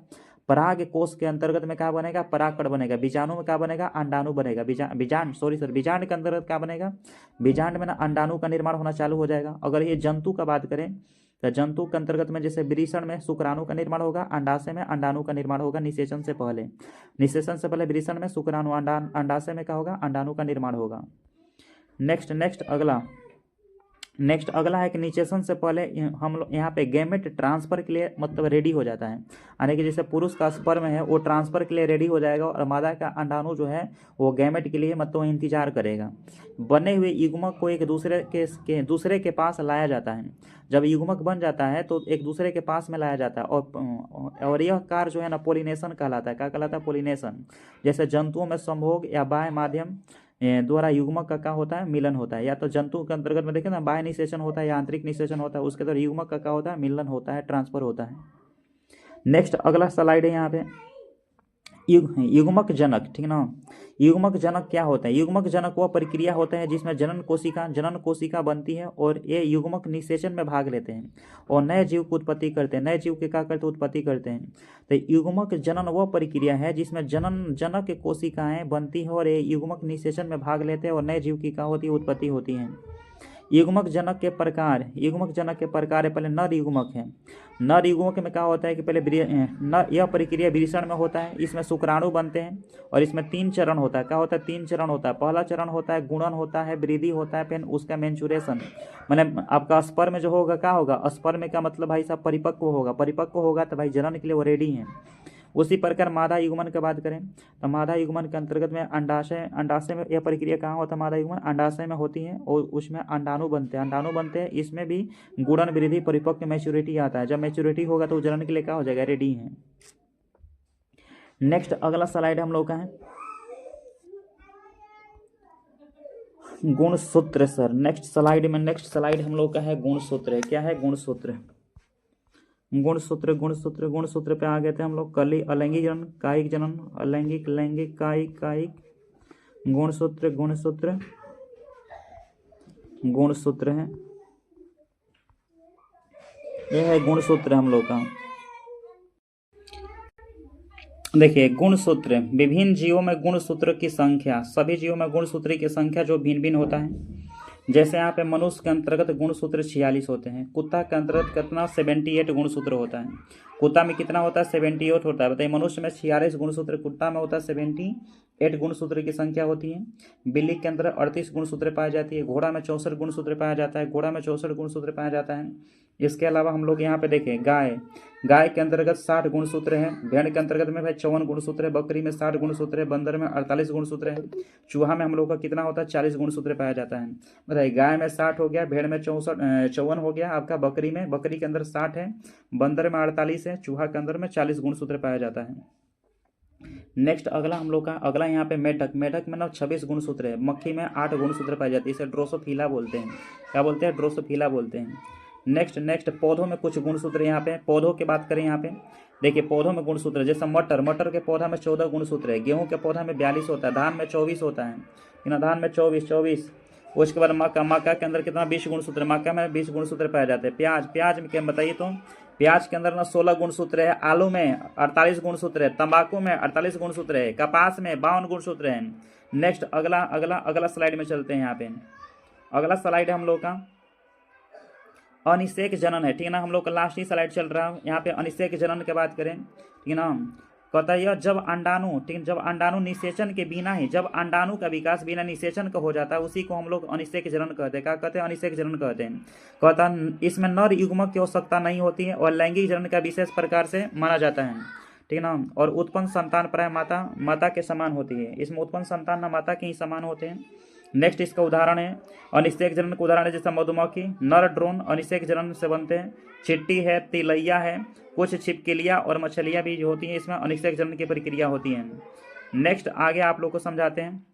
पराग कोष के अंतर्गत में क्या बनेगा? परागकण बनेगा। बीजाणु में क्या बनेगा? अंडाणु बनेगा। बीजांड के अंतर्गत क्या बनेगा? बीजांड में ना अंडाणु का निर्माण होना चालू हो जाएगा। अगर ये जंतु का बात करें तो जंतु के अंतर्गत में जैसे वृषण में शुक्राणु का निर्माण होगा, अंडाशय में अंडाणु का निर्माण होगा। निषेचन से पहले वृषण में शुक्राणु, अंडाशय में क्या होगा? अंडाणु का निर्माण होगा। नेक्स्ट अगला है कि निषेचन से पहले हम लोग यहाँ पे गैमेट ट्रांसफर के लिए मतलब रेडी हो जाता है, यानी कि जैसे पुरुष का स्पर्म है वो ट्रांसफर के लिए रेडी हो जाएगा और मादा का अंडाणु जो है वो गैमेट के लिए मतलब इंतजार करेगा। बने हुए युग्मक को एक दूसरे के पास लाया जाता है। जब युग्मक बन जाता है तो एक दूसरे के पास में लाया जाता है और यह कार्य जो है ना पोलिनेशन कहलाता है। क्या कहलाता है? पोलिनेशन। जैसे जंतुओं में संभोग या बाह्य माध्यम द्वारा युग्मक का क्या होता है? मिलन होता है। या तो जंतु के अंतर्गत में देखें ना, बाह्य निषेचन होता है या आंतरिक निषेचन होता है, उसके द्वारा युग्मक का क्या होता है? मिलन होता है, ट्रांसफर होता है। नेक्स्ट अगला स्लाइड है यहाँ पे युग्मक जनक, ठीक ना। युग्मक जनक क्या होता है? युग्मक जनक वह प्रक्रिया होता है जिसमें जनन कोशिका बनती है और ये युग्मक निषेचन में भाग लेते हैं और नए जीव की उत्पत्ति करते हैं। नए जीव के क्या करते? उत्पत्ति करते हैं। तो युग्मक जनन वह प्रक्रिया है जिसमें जनक कोशिकाएं बनती है और ये युग्मक निषेचन में भाग लेते हैं और नए जीव की क्या होती है? उत्पत्ति होती है। युग्मक जनक के प्रकार है। पहले नर युग्मक है। नर युग्मक में क्या होता है कि पहले यह प्रक्रिया वृषण में होता है। इसमें शुक्राणु बनते हैं और इसमें 3 चरण होता है। क्या होता है? 3 चरण होता है। पहला चरण होता है गुणन होता है, वृद्धि होता है, फिर उसका मेंचुरेशन। मतलब आपका स्पर्म जो होगा क्या होगा? स्पर्म का मतलब भाई साहब परिपक्व होगा तो भाई जनन के लिए वो रेडी है। उसी प्रकार मादा युग्मन की बात करें तो मादा युग्मन के अंतर्गत में अंडाशय में यह प्रक्रिया कहाँ होता है? मादा युग्मन अंडाशय में होती है और उसमें अंडाणु बनते हैं। इसमें भी गुणन, वृद्धि, परिपक्व, मैच्योरिटी आता है। जब मैच्योरिटी होगा तो जनन के लिए क्या हो जाएगा? रेडी है। नेक्स्ट अगला स्लाइड हम लोग का है गुणसूत्र सर। नेक्स्ट स्लाइड हम लोग का है गुणसूत्र। क्या है? गुणसूत्र पे आ गए थे हम लोग। कली अलैंगिक जनन, कायिक जनन, अलैंगिक, लैंगिक, कायिक। गुणसूत्र है। यह है गुणसूत्र हम लोग का। देखिए गुणसूत्र, विभिन्न जीवों में गुणसूत्र की संख्या, सभी जीवों में गुणसूत्र की संख्या जो भिन्न भिन्न होता है। जैसे यहाँ पे मनुष्य के अंतर्गत गुणसूत्र 46 होते हैं। कुत्ता के अंतर्गत कितना? 78 गुणसूत्र होता है। कुत्ता में कितना होता है? 78 होता है। बताइए, मनुष्य में 46 गुणसूत्र, कुत्ता में होता है 78 गुणसूत्र की संख्या होती है। बिल्ली के अंदर 38 गुणसूत्र पाई जाती है। घोड़ा में 64 गुणसूत्र पाया जाता है। इसके अलावा हम लोग यहाँ पे देखें गाय के अंतर्गत 60 गुणसूत्र है। भेड़ के अंतर्गत में भाई 54 गुणसूत्र है। बकरी में 60 गुणसूत्र है। बंदर में 48 गुणसूत्र है। चूहा में हम लोग का कितना होता है? 40 गुणसूत्र पाया जाता है। बताइए, गाय में 60 हो गया, भेड़ में 54 हो गया आपका, बकरी के अंदर 60 है, बंदर में 48 है, चूहा के अंदर में 40 गुणसूत्र पाया जाता है। नेक्स्ट अगला हम लोग का यहाँ पे मेढक में ना 26 गुणसूत्र है। मक्खी में 8 गुणसूत्र पाए जाते हैं। इसे ड्रोसोफिला बोलते हैं। क्या बोलते हैं? ड्रोसोफिला बोलते हैं। नेक्स्ट पौधों में कुछ गुणसूत्र। यहाँ पे पौधों की बात करें, यहाँ पे देखिए पौधों में गुणसूत्र, जैसे मटर के पौधा में 14 गुणसूत्र है। गेहूं के पौधा में 42 होता है। धान में 24 होता है, धान में 24। उसके बाद मक्का के अंदर कितना? 20 गुणसूत्र। मक्का में 20 गुणसूत्र पाए जाते हैं। प्याज में क्या बताइए तो? प्याज के अंदर ना 16 गुणसूत्र है। आलू में 48 गुणसूत्र है। तंबाकू में 48 गुणसूत्र है। कपास में 52 गुणसूत्र है। नेक्स्ट अगला स्लाइड में चलते हैं। यहाँ पे अगला स्लाइड हम लोग का अनिषेक जनन है, ठीक है ना। हम लोग का लास्ट ही स्लाइड चल रहा है। यहाँ पे अनिषेक जनन की बात करें, ठीक है ना। कहता है जब अंडाणु निषेचन के बिना ही, जब अंडाणु का विकास बिना निषेचन का हो जाता है, उसी को हम लोग अनिषेक जनन कहते हैं। क्या कहते हैं? अनिषेक जनन कहते हैं। कहता है इसमें नर युग्मक की आवश्यकता नहीं होती है और लैंगिक जनन का विशेष प्रकार से माना जाता है, ठीक है ना। और उत्पन्न संतान प्राय माता के समान होती है। इसमें उत्पन्न संतान न माता के ही समान होते हैं। नेक्स्ट इसका उदाहरण है अनिषेक जनन का उदाहरण है जैसे मधुमक्खी, नर ड्रोन अनिषेक जनन से बनते हैं। चिट्टी है, तिलैया है, कुछ छिपकलियाँ और मछलियाँ भी होती हैं, इसमें अनिषेक जनन की प्रक्रिया होती है। नेक्स्ट आगे आप लोग को समझाते हैं।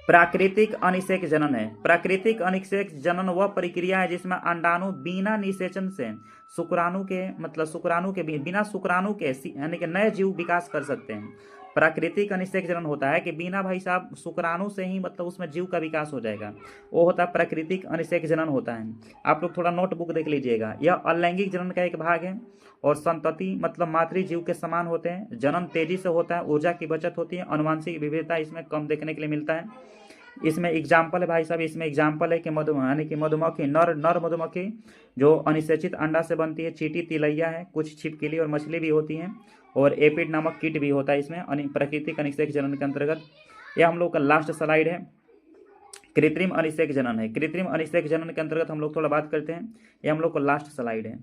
प्राकृतिक अनिषेक जनन है। प्राकृतिक अनिषेक जनन वह प्रक्रिया है जिसमें अंडाणु बिना निषेचन से शुक्राणु के बिना शुक्राणु के यानी कि नए जीव विकास कर सकते हैं। प्राकृतिक अनिषेक जनन होता है कि बिना भाई साहब शुक्राणु से ही मतलब उसमें जीव का विकास हो जाएगा, वो होता है प्राकृतिक अनिषेक जनन होता है। आप लोग थोड़ा नोटबुक देख लीजिएगा। यह अलैंगिक जनन का एक भाग है और संतति मतलब मातृ जीव के समान होते हैं। जनन तेजी से होता है, ऊर्जा की बचत होती है, अनुवांशिक विविधता इसमें कम देखने के लिए मिलता है। इसमें एग्जाम्पल है भाई साहब, इसमें एग्जाम्पल है कि यानी कि मधुमक्खी नर मधुमक्खी जो अनिषेचित अंडा से बनती है, चींटी, तिलैया है, कुछ छिपकली और मछली भी होती हैं, और एपिड नामक कीट भी होता है इसमें प्राकृतिक अनिषेक जनन के अंतर्गत। यह हम लोग का लास्ट स्लाइड है, कृत्रिम अनिषेक जनन है। कृत्रिम अनिषेक जनन के अंतर्गत हम लोग थोड़ा बात करते हैं, ये हम लोग का लास्ट स्लाइड है।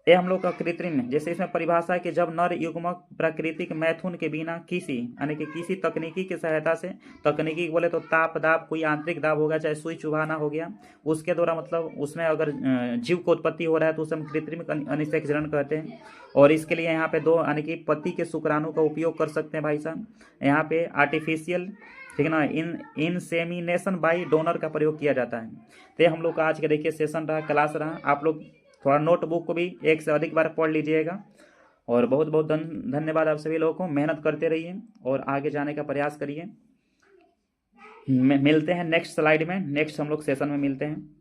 ये हम लोग का कृत्रिम है, जैसे इसमें परिभाषा है कि जब नर युग्मक प्राकृतिक मैथुन के बिना किसी यानी कि किसी तकनीकी की सहायता से, तकनीकी बोले तो ताप दाब, कोई आंतरिक दाब हो गया, चाहे सुई चुभाना हो गया, उसके द्वारा मतलब उसमें अगर जीव को उत्पत्ति हो रहा है तो उसे हम कृत्रिम अनिषेक जनन कहते हैं। और इसके लिए यहाँ पे 2 यानी कि पति के शुक्राणु का उपयोग कर सकते हैं भाई साहब। यहाँ पे आर्टिफिशियल, ठीक है ना, इनसेमिनेशन बाई डोनर का प्रयोग किया जाता है। तो ये हम लोग का आज के देखिए सेशन रहा, क्लास रहा। आप लोग थोड़ा नोटबुक को भी 1 से अधिक बार पढ़ लीजिएगा। और बहुत बहुत धन्यवाद आप सभी लोगों को। मेहनत करते रहिए और आगे जाने का प्रयास करिए। मिलते हैं नेक्स्ट स्लाइड में, नेक्स्ट हम लोग सेशन में मिलते हैं।